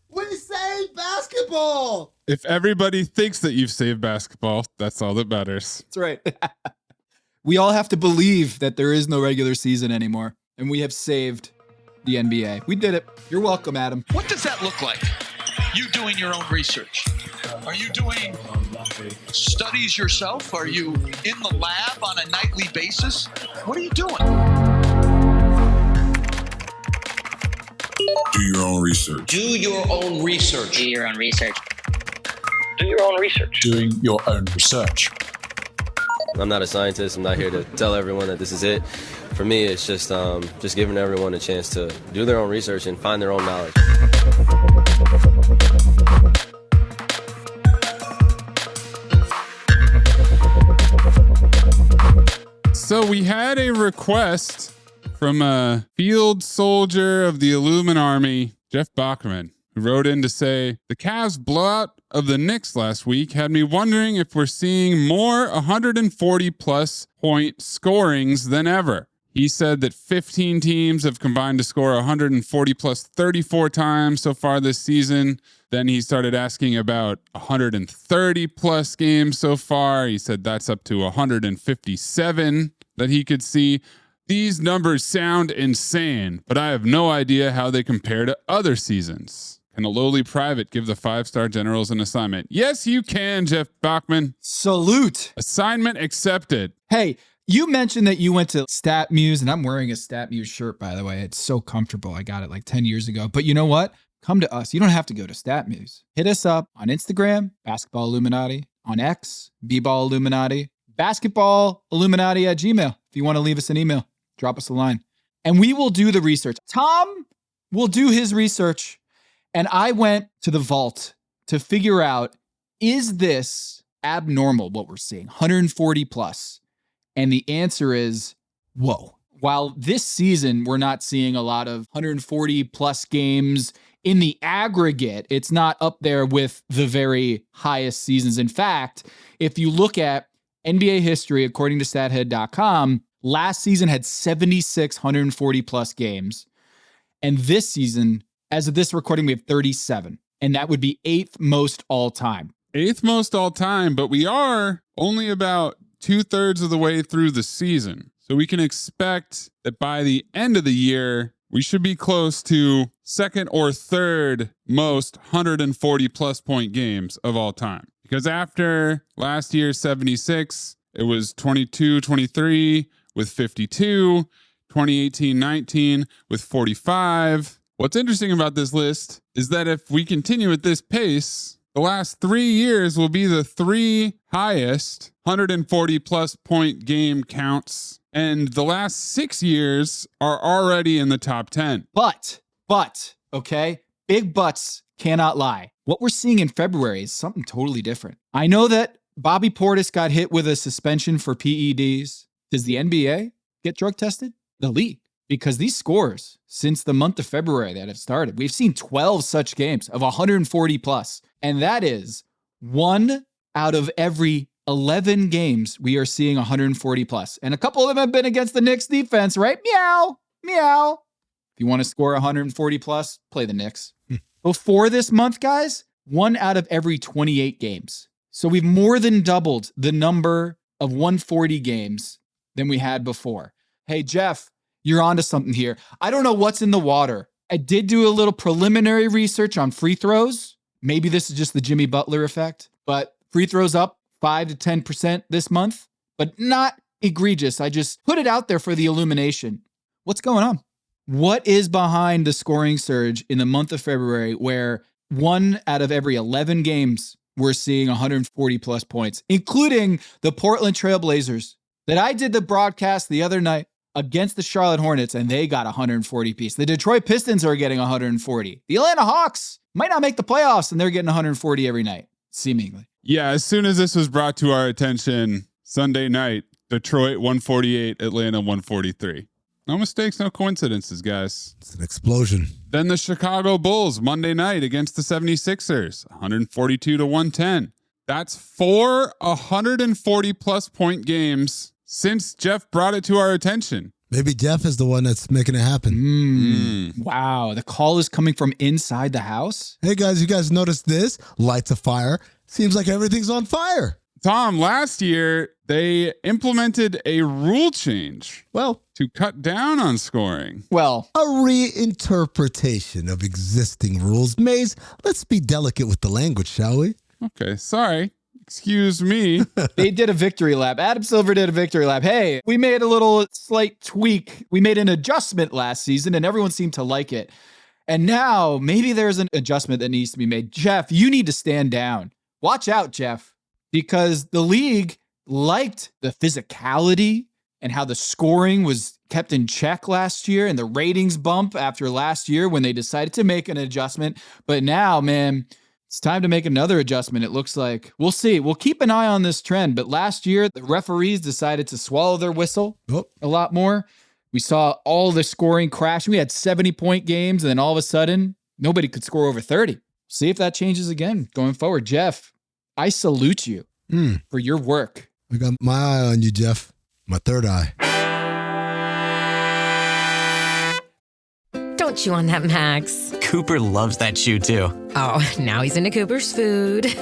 [SPEAKER 9] We saved basketball.
[SPEAKER 11] If everybody thinks that you've saved basketball, that's all that matters.
[SPEAKER 10] That's right. We all have to believe that there is no regular season anymore, and we have saved the NBA. We did it. You're welcome, Adam.
[SPEAKER 3] What does that look like? You doing your own research? Are you doing studies yourself? Are you in the lab on a nightly basis? What are you doing?
[SPEAKER 8] Do your own research.
[SPEAKER 3] Do your own research.
[SPEAKER 23] Do your own research.
[SPEAKER 3] Do your own research.
[SPEAKER 8] Doing your own research.
[SPEAKER 15] I'm not a scientist. I'm not here to tell everyone that this is it. For me, it's just giving everyone a chance to do their own research and find their own knowledge.
[SPEAKER 11] So we had a request from a field soldier of the Illuminati, Jeff Bachman, who wrote in to say, the Cavs blowout of the Knicks last week had me wondering if we're seeing more 140-plus point scorings than ever. He said that 15 teams have combined to score 140-plus 34 times so far this season. Then he started asking about 130-plus games so far. He said that's up to 157 that he could see. These numbers sound insane, but I have no idea how they compare to other seasons. Can a lowly private give the 5-star generals an assignment? Yes, you can, Jeff Bachman.
[SPEAKER 10] Salute.
[SPEAKER 11] Assignment accepted.
[SPEAKER 10] Hey, you mentioned that you went to StatMuse, and I'm wearing a StatMuse shirt, by the way. It's so comfortable. I got it like 10 years ago. But you know what? Come to us. You don't have to go to StatMuse. Hit us up on Instagram, Basketball Illuminati, on X, B-Ball Illuminati, Basketball Illuminati at Gmail. If you want to leave us an email, drop us a line. And we will do the research. Tom will do his research. And I went to the vault to figure out, is this abnormal, what we're seeing? 140 plus. And the answer is, whoa. While this season, we're not seeing a lot of 140 plus games in the aggregate, it's not up there with the very highest seasons. In fact, if you look at NBA history, according to stathead.com, last season had 76 140 plus games. And this season, as of this recording, we have 37. And that would be 8th most all time.
[SPEAKER 11] 8th most all time, but we are only about 2/3 of the way through the season. So we can expect that by the end of the year, we should be close to 2nd or 3rd most 140 plus point games of all time. Because after last year's 76, it was 22-23 with 52, 2018-19 with 45. What's interesting about this list is that if we continue at this pace, the last 3 years will be the 3 highest 140 plus point game counts. And the last 6 years are already in the top 10.
[SPEAKER 10] But, okay, big buts cannot lie. What we're seeing in February is something totally different. I know that Bobby Portis got hit with a suspension for PEDs. Does the NBA get drug tested? The league. Because these scores since the month of February that have started, we've seen 12 such games of 140 plus. And that is 1 out of every 11 games we are seeing 140 plus. And a couple of them have been against the Knicks defense, right? Meow, meow. If you want to score 140 plus, play the Knicks. Before this month, guys, 1 out of every 28 games. So we've more than doubled the number of 140 games than we had before. Hey, Jeff, you're onto something here. I don't know what's in the water. I did do a little preliminary research on free throws. Maybe this is just the Jimmy Butler effect, but free throws up 5 to 10% this month, but not egregious. I just put it out there for the illumination. What's going on? What is behind the scoring surge in the month of February where 1 out of every 11 games we're seeing 140 plus points, including the Portland Trail Blazers that I did the broadcast the other night against the Charlotte Hornets, and they got 140 piece. The Detroit Pistons are getting 140. The Atlanta Hawks might not make the playoffs, and they're getting 140 every night, seemingly.
[SPEAKER 11] Yeah, as soon as this was brought to our attention Sunday night, Detroit 148, Atlanta 143. No mistakes, no coincidences, guys.
[SPEAKER 9] It's an explosion.
[SPEAKER 11] Then the Chicago Bulls Monday night against the 76ers, 142 to 110. That's 4 140 plus point games since Jeff brought it to our attention.
[SPEAKER 9] Maybe Jeff is the one that's making it happen.
[SPEAKER 10] Wow, the call is coming from inside the house?
[SPEAKER 9] Hey guys, you guys notice this? Lights a fire. Seems like everything's on fire.
[SPEAKER 11] Tom, last year, They implemented a rule change.
[SPEAKER 9] Well,
[SPEAKER 11] to cut down on scoring.
[SPEAKER 10] Well,
[SPEAKER 9] a reinterpretation of existing rules. Maze, let's be delicate with the language, shall we?
[SPEAKER 11] Okay, sorry. Excuse me.
[SPEAKER 10] They did a victory lap. Adam Silver did a victory lap. Hey, we made a little slight tweak. We made an adjustment last season and everyone seemed to like it. And now maybe there's an adjustment that needs to be made. Jeff, you need to stand down. Watch out, Jeff, because the league liked the physicality and how the scoring was kept in check last year and the ratings bump after last year when they decided to make an adjustment. But now, man, it's time to make another adjustment. It looks like we'll see. We'll keep an eye on this trend. But last year, the referees decided to swallow their whistle a lot more. We saw all the scoring crash. We had 70-point games, and then all of a sudden, nobody could score over 30. See if that changes again going forward. Jeff, I salute you for your work.
[SPEAKER 9] I got my eye on you, Jeff. My third eye.
[SPEAKER 16] Don't chew on that, Max.
[SPEAKER 17] Cooper loves that chew, too.
[SPEAKER 16] Oh, now he's into Cooper's food.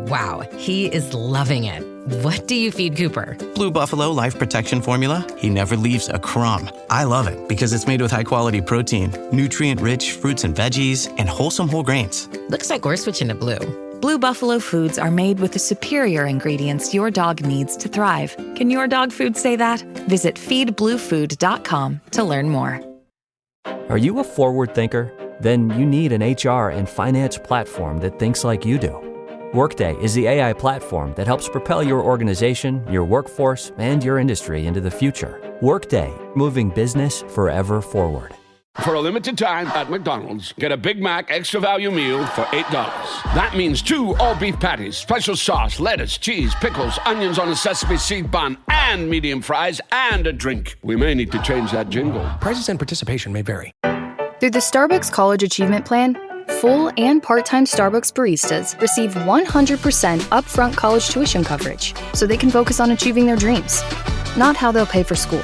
[SPEAKER 16] Wow, he is loving it. What do you feed Cooper?
[SPEAKER 17] Blue Buffalo Life Protection Formula. He never leaves a crumb. I love it because it's made with high-quality protein, nutrient-rich fruits and veggies, and wholesome whole grains.
[SPEAKER 16] Looks like we're switching to Blue.
[SPEAKER 20] Blue Buffalo foods are made with the superior ingredients your dog needs to thrive. Can your dog food say that? Visit feedbluefood.com to learn more.
[SPEAKER 24] Are you a forward thinker? Then you need an HR and finance platform that thinks like you do. Workday is the AI platform that helps propel your organization, your workforce, and your industry into the future. Workday, moving business forever forward.
[SPEAKER 25] For a limited time at McDonald's, get a Big Mac Extra Value Meal for $8. That means 2 all-beef patties, special sauce, lettuce, cheese, pickles, onions on a sesame seed bun, and medium fries, and a drink. We may need to change that jingle.
[SPEAKER 26] Prices and participation may vary.
[SPEAKER 27] Through the Starbucks College Achievement Plan, full and part-time Starbucks baristas receive 100% upfront college tuition coverage so they can focus on achieving their dreams, not how they'll pay for school.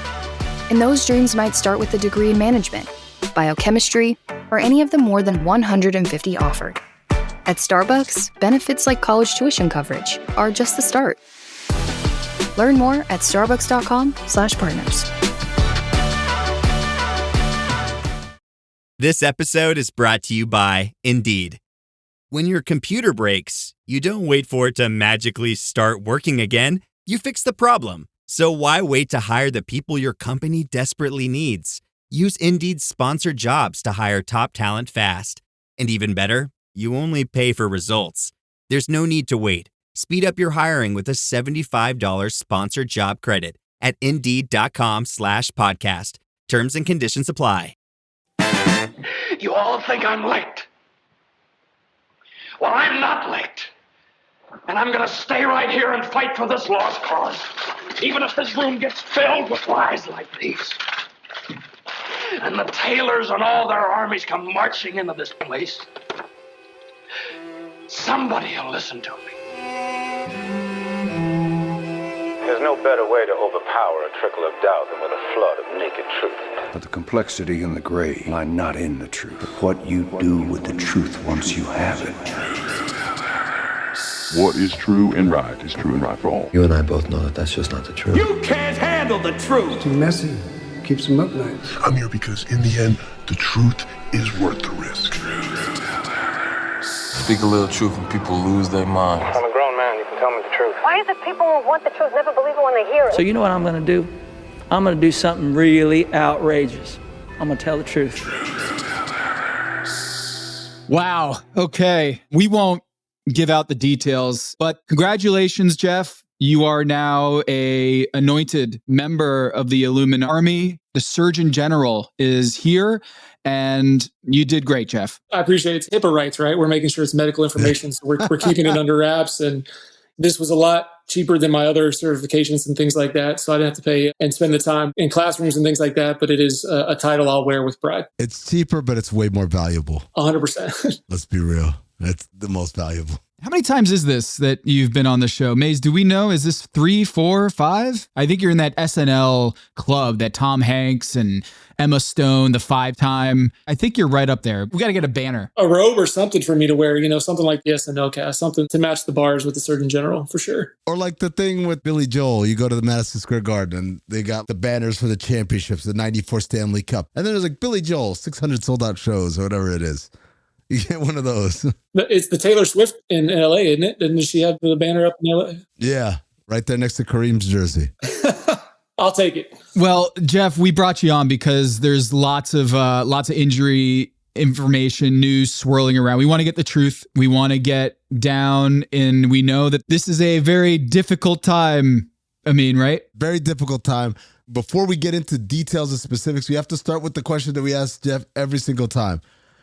[SPEAKER 27] And those dreams might start with a degree in management, biochemistry, or any of the more than 150 offered. At Starbucks, benefits like college tuition coverage are just the start. Learn more at starbucks.com/partners.
[SPEAKER 28] This episode is brought to you by Indeed. When your computer breaks, you don't wait for it to magically start working again. You fix the problem. So why wait to hire the people your company desperately needs? Use Indeed's sponsored jobs to hire top talent fast. And even better, you only pay for results. There's no need to wait. Speed up your hiring with a $75 sponsored job credit at Indeed.com/podcast. Terms and conditions apply.
[SPEAKER 29] You all think I'm late. Well, I'm not late. And I'm going to stay right here and fight for this lost cause, even if this room gets filled with lies like these. And the Taylors and all their armies come marching into this place. Somebody will listen to me.
[SPEAKER 30] There's no better way to overpower a trickle of doubt than with a flood of naked truth.
[SPEAKER 31] But the complexity and the gray lie not in the truth, but what you do with the truth once you have it.
[SPEAKER 13] What is true and right is true and right for all.
[SPEAKER 18] You and I both know that that's just not the truth.
[SPEAKER 29] You can't handle the truth.
[SPEAKER 31] It's too messy. Keeps them up nights.
[SPEAKER 13] I'm here because in the end, the truth is worth the risk.
[SPEAKER 32] Speak a little truth and people lose their minds.
[SPEAKER 18] I'm a grown man. You can tell me the truth.
[SPEAKER 14] Why is it people who want the truth never believe it when they hear it?
[SPEAKER 33] So you know what I'm going to do? I'm going to do something really outrageous. I'm going to tell the truth.
[SPEAKER 10] Wow. Okay. We won't give out the details, but congratulations, Jeff. You are now a anointed member of the Illuminati Army. The Surgeon General is here, and you did great, Jeff.
[SPEAKER 34] I appreciate it. It's HIPAA rights, right? We're making sure it's medical information, so we're keeping it under wraps. And this was a lot cheaper than my other certifications and things like that, so I didn't have to pay and spend the time in classrooms and things like that, but it is a title I'll wear with pride.
[SPEAKER 9] It's cheaper, but it's way more valuable.
[SPEAKER 34] 100%.
[SPEAKER 9] Let's be real. That's the most valuable.
[SPEAKER 10] How many times is this that you've been on the show? Maze, do we know? Is this 3, 4, 5? I think you're in that SNL club that Tom Hanks and Emma Stone, the 5-time. I think you're right up there. We got to get a banner.
[SPEAKER 34] A robe or something for me to wear, something like the SNL cast, something to match the bars with the Surgeon General, for sure.
[SPEAKER 9] Or like the thing with Billy Joel. You go to the Madison Square Garden and they got the banners for the championships, the 94 Stanley Cup. And then there's like Billy Joel, 600 sold out shows or whatever it is. You get one of those.
[SPEAKER 34] It's the Taylor Swift in LA, isn't it? Didn't she have the banner up in LA?
[SPEAKER 9] Yeah, right there next to Kareem's jersey.
[SPEAKER 34] I'll take it.
[SPEAKER 10] Well, Jeff, we brought you on because there's lots of injury information, news swirling around. We want to get the truth. We want to get down, and we know that this is a very difficult time. Right?
[SPEAKER 9] Very difficult time. Before we get into details and specifics, we have to start with the question that we ask Jeff every single time.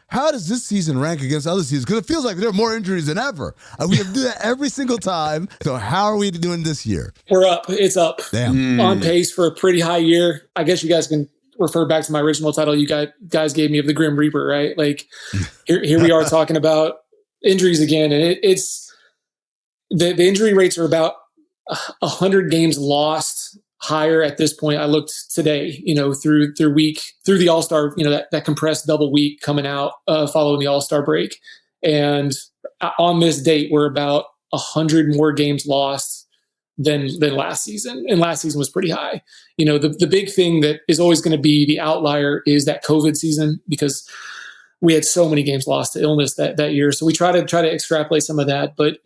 [SPEAKER 9] How does this season rank against other seasons? Because it feels like there are more injuries than ever. We have to do that every single time. So how are we doing this year?
[SPEAKER 34] We're up. It's up.
[SPEAKER 9] Damn.
[SPEAKER 34] On pace for a pretty high year. I guess you guys can refer back to my original title you guys gave me of the Grim Reaper, right? Like here we are talking about injuries again. And it's the injury rates are about 100 games lost higher at this point. I looked today, through the All-Star, that compressed double week coming out following the All-Star break. And on this date, we're about 100 more games lost than last season. And last season was pretty high. The big thing that is always going to be the outlier is that COVID season, because we had so many games lost to illness that year. So we try to extrapolate some of that, but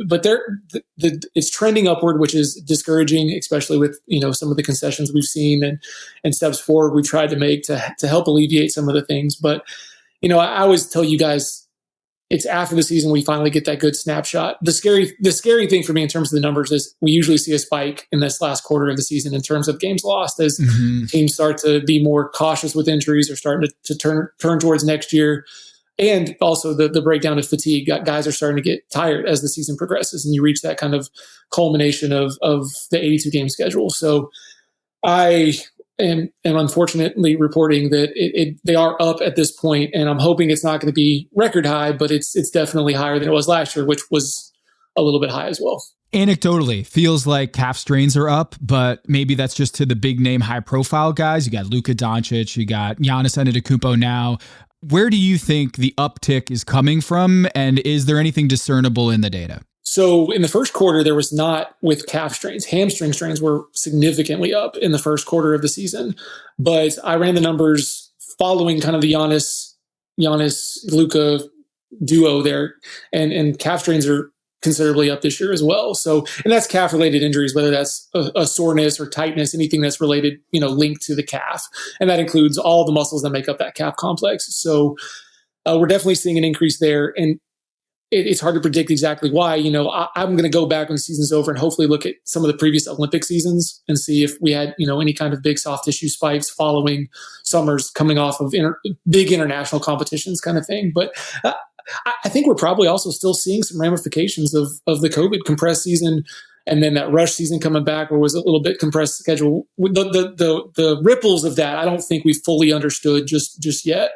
[SPEAKER 34] it's trending upward, which is discouraging, especially with, some of the concessions we've seen and steps forward we've tried to make to help alleviate some of the things. But, I always tell you guys, it's after the season we finally get that good snapshot. The scary thing for me in terms of the numbers is we usually see a spike in this last quarter of the season in terms of games lost as teams start to be more cautious with injuries or starting to turn towards next year. And also the breakdown of fatigue. Guys are starting to get tired as the season progresses and you reach that kind of culmination of the 82-game schedule. So I am unfortunately reporting that they are up at this point, and I'm hoping it's not going to be record high, but it's definitely higher than it was last year, which was a little bit high as well.
[SPEAKER 10] Anecdotally, feels like calf strains are up, but maybe that's just to the big name, high profile guys. You got Luka Doncic, you got Giannis Antetokounmpo now. Where do you think the uptick is coming from, and is there anything discernible in the data?
[SPEAKER 34] So in the first quarter, there was not with calf strains. Hamstring strains were significantly up in the first quarter of the season. But I ran the numbers following kind of the Giannis-Luka duo there, and calf strains are considerably up this year as well. So, and that's calf-related injuries, whether that's a soreness or tightness, anything that's related, linked to the calf. And that includes all the muscles that make up that calf complex. So we're definitely seeing an increase there. And it's hard to predict exactly why. I'm going to go back when the season's over and hopefully look at some of the previous Olympic seasons and see if we had, any kind of big soft tissue spikes following summers coming off of big international competitions kind of thing. But I think we're probably also still seeing some ramifications of the COVID compressed season, and then that rush season coming back where it was a little bit compressed schedule. The ripples of that, I don't think we fully understood just yet.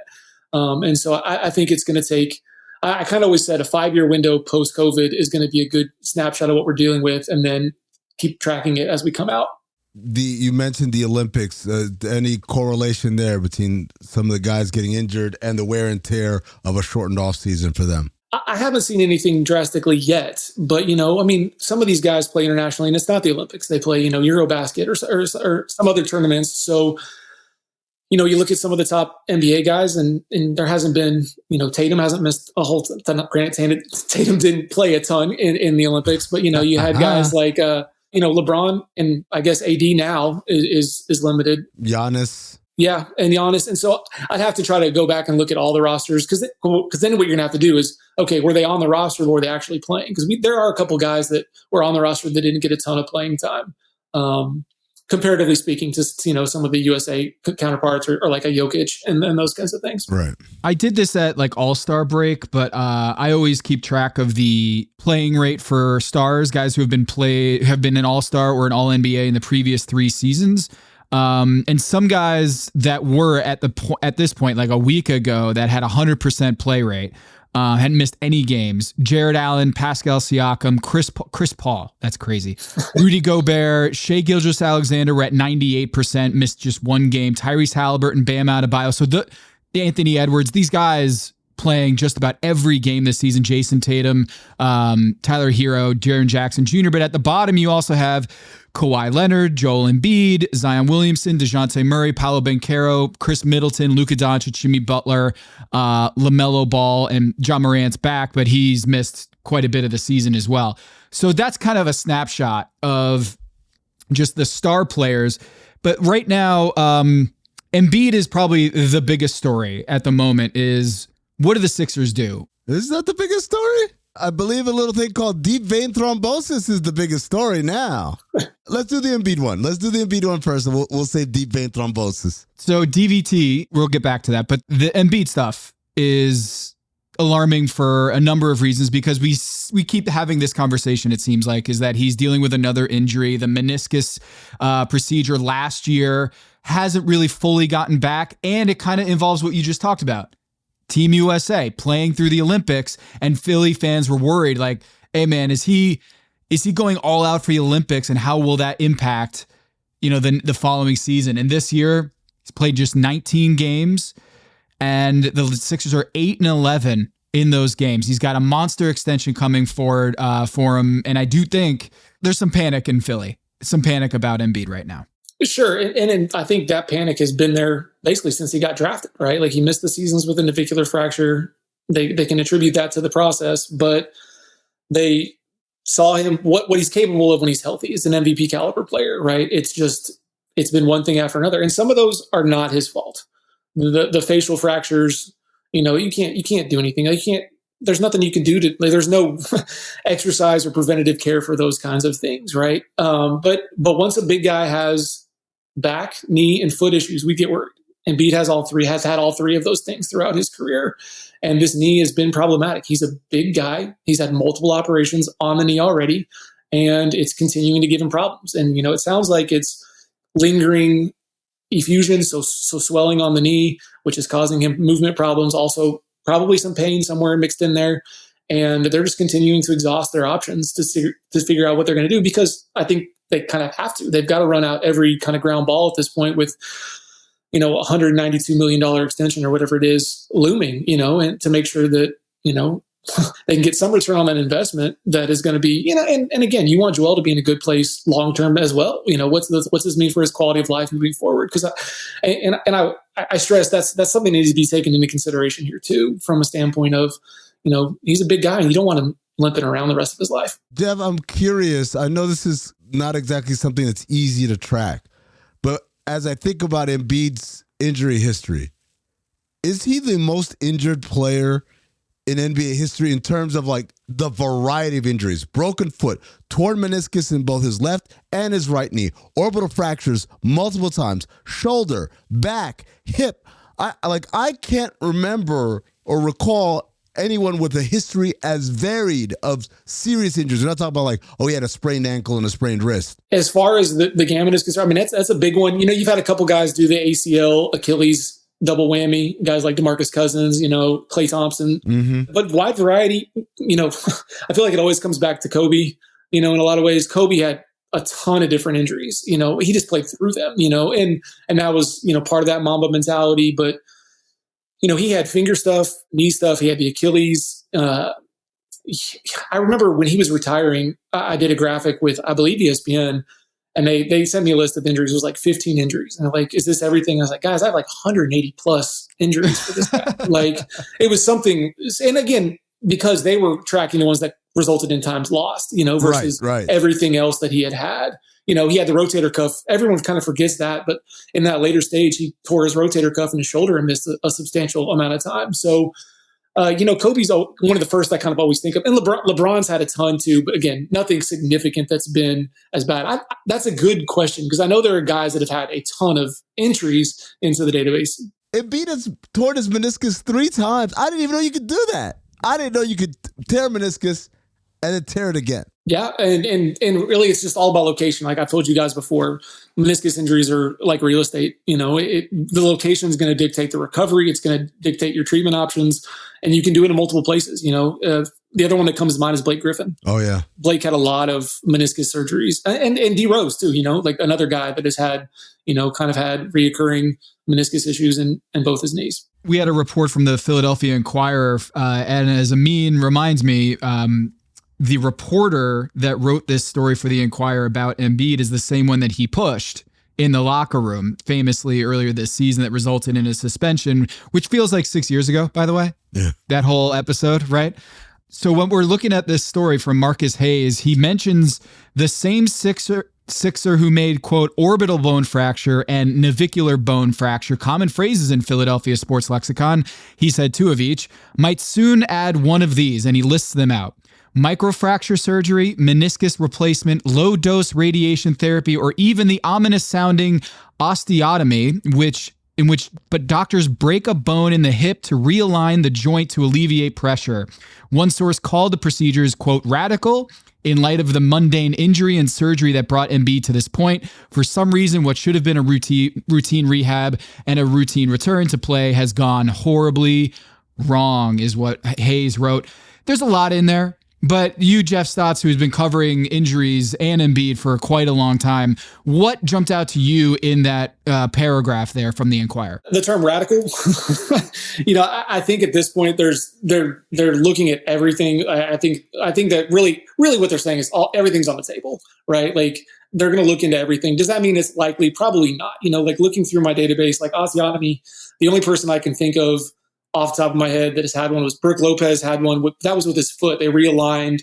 [SPEAKER 34] And so I think it's going to take, I kind of always said a 5-year window post-COVID is going to be a good snapshot of what we're dealing with, and then keep tracking it as we come out.
[SPEAKER 9] You mentioned the Olympics. Any correlation there between some of the guys getting injured and the wear and tear of a shortened off season for them?
[SPEAKER 34] I haven't seen anything drastically yet, but some of these guys play internationally, and it's not the Olympics. They play, Eurobasket or some other tournaments. So, you look at some of the top NBA guys, and there hasn't been, Tatum hasn't missed a whole ton. Granted, Tatum didn't play a ton in the Olympics, but you had guys like LeBron, and I guess AD now is limited.
[SPEAKER 9] Giannis.
[SPEAKER 34] Yeah, and Giannis. And so I'd have to try to go back and look at all the rosters because then what you're going to have to do is, okay, were they on the roster or were they actually playing? Because there are a couple guys that were on the roster that didn't get a ton of playing time, comparatively speaking to, some of the USA counterparts or like a Jokic and those kinds of things.
[SPEAKER 9] Right.
[SPEAKER 10] I did this at like All-Star break, but I always keep track of the playing rate for stars, guys who have been an All-Star or an All-NBA in the previous 3 seasons. And some guys that were at this point, like a week ago, that had 100% play rate. hadn't missed any games. Jared Allen, Pascal Siakam, Chris Paul, that's crazy. Rudy Gobert, Shai Gilgeous-Alexander were at 98%, missed just one game. Tyrese Halliburton, Bam Adebayo. So the Anthony Edwards, these guys playing just about every game this season. Jason Tatum, Tyler Hero, Jaren Jackson Jr. But at the bottom, you also have Kawhi Leonard, Joel Embiid, Zion Williamson, DeJounte Murray, Paolo Banchero, Chris Middleton, Luka Doncic, Jimmy Butler, LaMelo Ball, and John Morant's back, but he's missed quite a bit of the season as well. So that's kind of a snapshot of just the star players. But right now, Embiid is probably the biggest story at the moment. Is what do the Sixers do?
[SPEAKER 9] Is that the biggest story? I believe a little thing called deep vein thrombosis is the biggest story now. Let's do the Embiid one. Let's do the Embiid one first, and we'll say deep vein thrombosis.
[SPEAKER 10] So DVT, we'll get back to that, but the Embiid stuff is alarming for a number of reasons because we keep having this conversation, it seems like, is that he's dealing with another injury. The meniscus procedure last year hasn't really fully gotten back, and it kind of involves what you just talked about. Team USA playing through the Olympics, and Philly fans were worried, like, hey man, is he going all out for the Olympics, and how will that impact, the following season? And this year, he's played just 19 games, and the Sixers are 8-11 in those games. He's got a monster extension coming forward for him, and I do think there's some panic in Philly, some panic about Embiid right now.
[SPEAKER 34] Sure. And I think that panic has been there basically since he got drafted, right? Like he missed the seasons with a navicular fracture. They can attribute that to the process, but they saw him, what he's capable of when he's healthy. He's an MVP caliber player, right? It's been one thing after another. And some of those are not his fault. The facial fractures, you can't do anything. There's nothing you can do there's no exercise or preventative care for those kinds of things, right? But once a big guy has back, knee, and foot issues, we get worried. Embiid has had all three of those things throughout his career. And this knee has been problematic. He's a big guy. He's had multiple operations on the knee already, and it's continuing to give him problems. And, it sounds like it's lingering effusion, so swelling on the knee, which is causing him movement problems, also probably some pain somewhere mixed in there. And they're just continuing to exhaust their options to figure out what they're going to do, because I think they kind of have to. They've got to run out every kind of ground ball at this point with, $192 million extension or whatever it is looming, and to make sure that, they can get some return on that investment that is going to be, and again, you want Joel to be in a good place long-term as well. What's this mean for his quality of life moving forward? Because I stress that's something that needs to be taken into consideration here too, from a standpoint of, he's a big guy and you don't want him limping around the rest of his life.
[SPEAKER 9] Dev, I'm curious. I know this is not exactly something that's easy to track, but as I think about Embiid's injury history, is he the most injured player in NBA history in terms of like the variety of injuries? Broken foot, torn meniscus in both his left and his right knee, orbital fractures multiple times, shoulder, back, hip. I can't remember or recall anyone with a history as varied of serious injuries. We're not talking about he had a sprained ankle and a sprained wrist.
[SPEAKER 34] As far as the gamut is concerned, I mean, that's a big one. You've had a couple guys do the ACL, Achilles, double whammy, guys like DeMarcus Cousins, Klay Thompson, but wide variety, I feel like it always comes back to Kobe, in a lot of ways. Kobe had a ton of different injuries, he just played through them, and that was, part of that Mamba mentality. But, he had finger stuff, knee stuff, he had the Achilles. I remember when he was retiring, I did a graphic with, I believe, ESPN, and they sent me a list of injuries. It was like 15 injuries. And I'm like, is this everything? I was like, guys, I have like 180 plus injuries for this guy. It was something. And again, because they were tracking the ones that resulted in times lost, versus everything else that he had. He had the rotator cuff. Everyone kind of forgets that. But in that later stage, he tore his rotator cuff in his shoulder and missed a substantial amount of time. So, Kobe's one of the first I kind of always think of. And LeBron's had a ton too, but again, nothing significant that's been as bad. That's a good question, because I know there are guys that have had a ton of entries into the database.
[SPEAKER 9] Embiid has torn his meniscus 3 times. I didn't even know you could do that. I didn't know you could tear a meniscus and then tear it again.
[SPEAKER 34] Yeah, and really it's just all about location. Like I've told you guys before, meniscus injuries are like real estate. The location is going to dictate the recovery. It's going to dictate your treatment options. And you can do it in multiple places. The other one that comes to mind is Blake Griffin.
[SPEAKER 9] Oh, yeah.
[SPEAKER 34] Blake had a lot of meniscus surgeries, and D Rose too, like another guy that has had, kind of had reoccurring meniscus issues in both his knees.
[SPEAKER 10] We had a report from the Philadelphia Inquirer, and as Amin reminds me, the reporter that wrote this story for the Inquirer about Embiid is the same one that he pushed in the locker room famously earlier this season that resulted in a suspension, which feels like 6 years ago, by the way.
[SPEAKER 9] Yeah.
[SPEAKER 10] That whole episode, right? So when we're looking at this story from Marcus Hayes, he mentions the same Sixer who made, quote, orbital bone fracture and navicular bone fracture, common phrases in Philadelphia sports lexicon. He said 2 of each, might soon add one of these, and he lists them out. Microfracture surgery, meniscus replacement, low-dose radiation therapy, or even the ominous-sounding osteotomy, but doctors break a bone in the hip to realign the joint to alleviate pressure. One source called the procedures, quote, radical in light of the mundane injury and surgery that brought Embiid to this point. For some reason, what should have been a routine rehab and a routine return to play has gone horribly wrong, is what Hayes wrote. There's a lot in there. But you, Jeff Stotts, who's been covering injuries and Embiid for quite a long time, what jumped out to you in that paragraph there from the Inquirer?
[SPEAKER 34] The term radical. I think at this point they're looking at everything. I think that really what they're saying is everything's on the table, right? Like they're going to look into everything. Does that mean it's likely? Probably not. Like looking through my database, like osteotomy, the only person I can think of off the top of my head that has had one was Brooke Lopez had one. That was with his foot. They realigned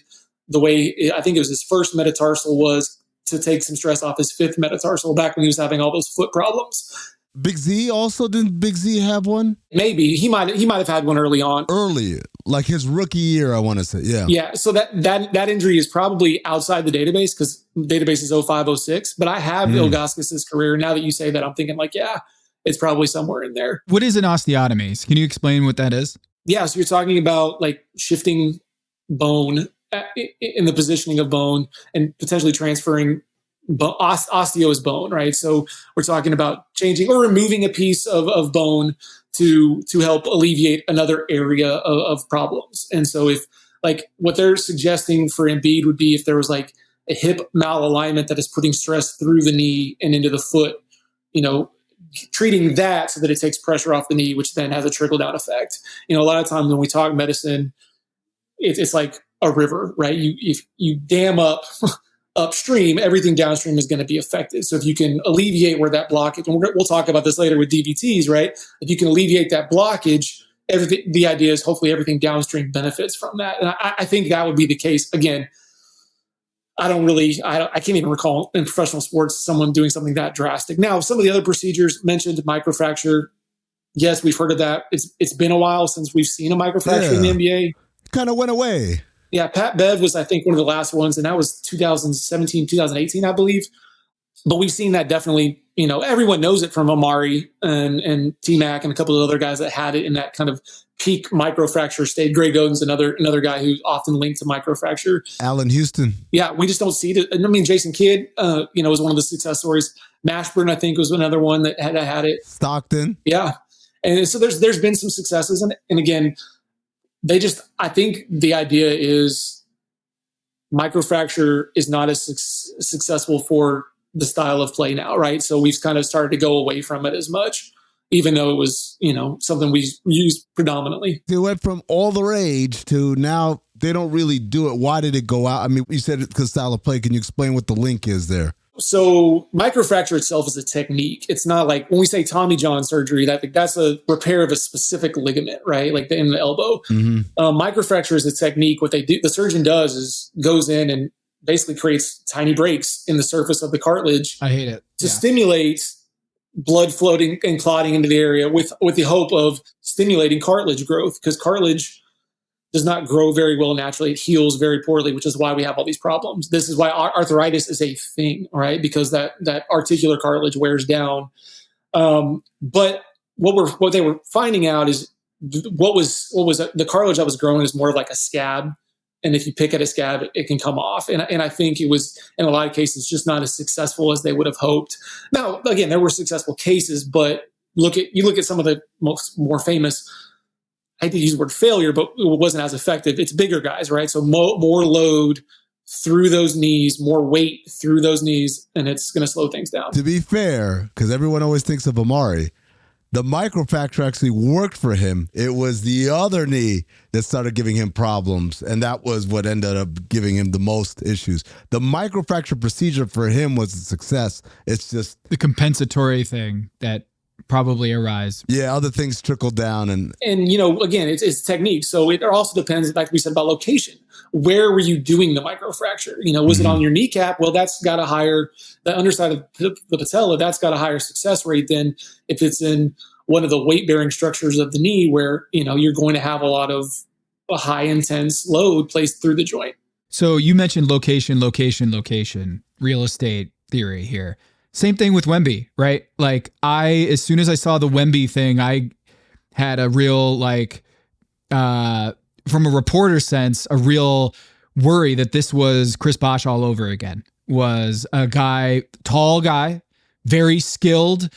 [SPEAKER 34] the way, I think it was his first metatarsal was to take some stress off his 5th metatarsal back when he was having all those foot problems.
[SPEAKER 9] Big Z also, didn't Big Z have one?
[SPEAKER 34] Maybe he might have had one early on.
[SPEAKER 9] Early, like his rookie year, I want to say. Yeah.
[SPEAKER 34] Yeah. So that injury is probably outside the database because the database is 05-06. But I have Ilgaskis' career. Now that you say that, I'm thinking like, yeah, it's probably somewhere in there.
[SPEAKER 10] What is an osteotomy? Can you explain what that is?
[SPEAKER 34] Yeah. So you're talking about like shifting bone in the positioning of bone and potentially transferring osteo is bone, right? So we're talking about changing or removing a piece of bone to help alleviate another area of problems. And so if like what they're suggesting for Embiid would be if there was like a hip malalignment that is putting stress through the knee and into the foot, treating that so that it takes pressure off the knee, which then has a trickle-down effect. A lot of times when we talk medicine, it's like a river, right? If you dam up upstream, everything downstream is going to be affected. So if you can alleviate where that blockage, and we'll talk about this later with DVTs, right? If you can alleviate that blockage, the idea is hopefully everything downstream benefits from that. And I think that would be the case. Again, I can't even recall in professional sports someone doing something that drastic. Now, some of the other procedures mentioned, microfracture. Yes, we've heard of that. It's been a while since we've seen a microfracture in the NBA.
[SPEAKER 9] Kind of went away.
[SPEAKER 34] Yeah, Pat Bev was, I think, one of the last ones, and that was 2017, 2018, I believe. But we've seen that definitely, everyone knows it from Amari and T-Mac and a couple of other guys that had it in that kind of peak microfracture stage. Greg Oden's another guy who's often linked to microfracture.
[SPEAKER 9] Allen Houston.
[SPEAKER 34] Yeah, we just don't see it. I mean, Jason Kidd, was one of the success stories. Mashburn, I think, was another one that had it.
[SPEAKER 9] Stockton.
[SPEAKER 34] Yeah. And so there's been some successes. And again, I think the idea is microfracture is not as successful for the style of play now, right? So we've kind of started to go away from it as much, even though it was, something we used predominantly.
[SPEAKER 9] They went from all the rage to now they don't really do it. Why did it go out? I mean, you said it because style of play. Can you explain what the link is there?
[SPEAKER 34] So microfracture itself is a technique. It's not like when we say Tommy John surgery, that's a repair of a specific ligament, right? Like in the elbow. Mm-hmm. Microfracture is a technique. What the surgeon does is goes in and basically creates tiny breaks in the surface of the cartilage.
[SPEAKER 10] I hate it.
[SPEAKER 34] To stimulate blood floating and clotting into the area with the hope of stimulating cartilage growth, because cartilage does not grow very well naturally. It heals very poorly, which is why we have all these problems. This is why arthritis is a thing, right? Because that articular cartilage wears down. But what they were finding out is what was the cartilage that was growing is more of like a scab. And if you pick at a scab, it can come off. And I think it was, in a lot of cases, just not as successful as they would have hoped. Now, again, there were successful cases, but you look at some of the more famous I hate to use the word failure, but it wasn't as effective. It's bigger guys, right? So more load through those knees, more weight through those knees, and it's going to slow things down.
[SPEAKER 9] To be fair, because everyone always thinks of Amari, the microfracture actually worked for him. It was the other knee that started giving him problems, and that was what ended up giving him the most issues. The microfracture procedure for him was a success. It's just
[SPEAKER 10] the compensatory thing that probably arise.
[SPEAKER 9] Yeah, other things trickle down. And
[SPEAKER 34] again, it's technique. So it also depends, like we said, about location. Where were you doing the microfracture? Was it on your kneecap? Well, that's got a higher, the underside of the patella, that's got a higher success rate than if it's in one of the weight-bearing structures of the knee where, you're going to have a lot of a high intense load placed through the joint.
[SPEAKER 10] So you mentioned location, real estate theory here. Same thing with Wemby, right? Like as soon as I saw the Wemby thing, I had a real from a reporter sense, a real worry that this was Chris Bosh all over again. Was a guy, tall guy, very skilled,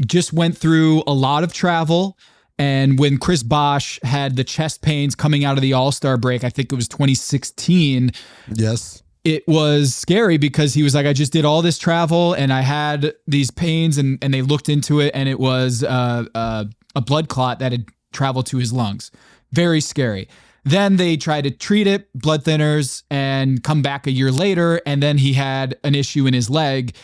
[SPEAKER 10] just went through a lot of travel. And when Chris Bosh had the chest pains coming out of the All-Star break, I think it was 2016.
[SPEAKER 9] Yes.
[SPEAKER 10] It was scary because he was like, I just did all this travel and I had these pains and they looked into it and it was a blood clot that had traveled to his lungs. Very scary. Then they tried to treat it, blood thinners, and come back a year later. And then he had an issue in his leg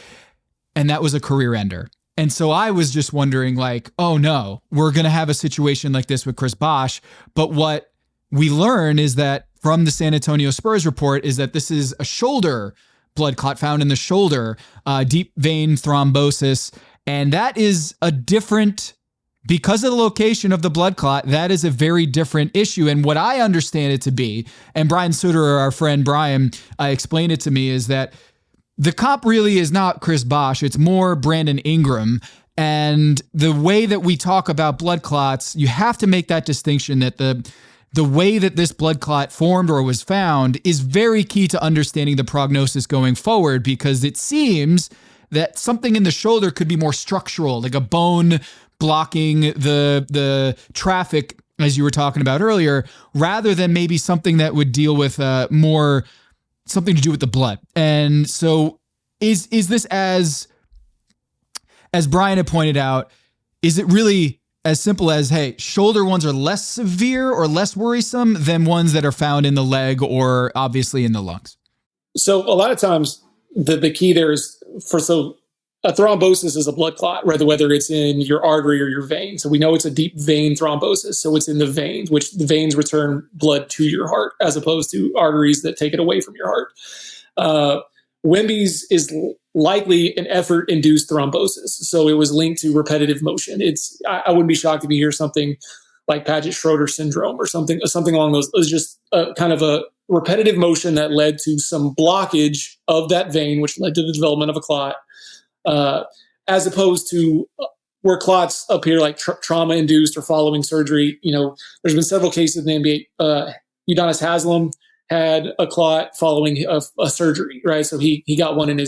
[SPEAKER 10] and that was a career ender. And so I was just wondering oh no, we're going to have a situation like this with Chris Bosh. But what we learn is that from the San Antonio Spurs report is that this is a shoulder blood clot found in the shoulder, deep vein thrombosis. And that is a different, because of the location of the blood clot, that is a very different issue. And what I understand it to be, and Brian Suterer, our friend Brian, explained it to me, is that the comp really is not Chris Bosh. It's more Brandon Ingram. And the way that we talk about blood clots, you have to make that distinction that the way that this blood clot formed or was found is very key to understanding the prognosis going forward, because it seems that something in the shoulder could be more structural, like a bone blocking the traffic, as you were talking about earlier, rather than maybe something that would deal with more something to do with the blood. And so is this, as Brian had pointed out, is it really as simple as, hey, shoulder ones are less severe or less worrisome than ones that are found in the leg or obviously in the lungs?
[SPEAKER 34] So a lot of times the key there is a thrombosis is a blood clot, whether it's in your artery or your vein. So we know it's a deep vein thrombosis. So it's in the veins, which the veins return blood to your heart as opposed to arteries that take it away from your heart. Wemby's is likely an effort-induced thrombosis. So it was linked to repetitive motion. I wouldn't be shocked if you hear something like Paget-Schroeder syndrome or something along those. It was just kind of a repetitive motion that led to some blockage of that vein, which led to the development of a clot. As opposed to where clots appear like trauma-induced or following surgery. There's been several cases in the NBA. Udonis Haslem had a clot following a surgery, right? So he got one in a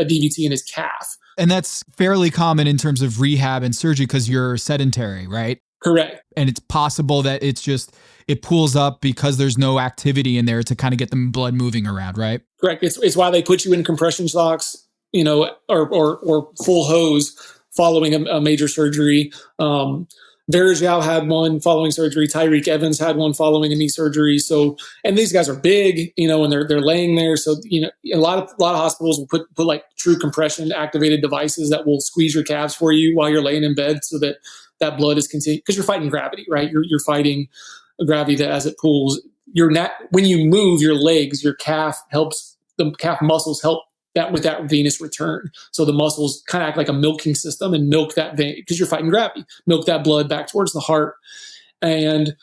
[SPEAKER 34] DVT in his calf.
[SPEAKER 10] And that's fairly common in terms of rehab and surgery because you're sedentary, right?
[SPEAKER 34] Correct.
[SPEAKER 10] And it's possible that it pulls up because there's no activity in there to kind of get the blood moving around, right?
[SPEAKER 34] Correct. It's why they put you in compression socks, or full hose following a major surgery. Verjao had one following surgery. Tyreek Evans had one following a knee surgery. So, and these guys are big, and they're laying there. So, a lot of hospitals will put like true compression activated devices that will squeeze your calves for you while you're laying in bed so that blood is continuing, because you're fighting gravity, right? You're fighting gravity that as it pulls, when you move your legs, your calf helps, the calf muscles help that with that venous return. So the muscles kind of act like a milking system and milk that vein, because you're fighting gravity, milk that blood back towards the heart. And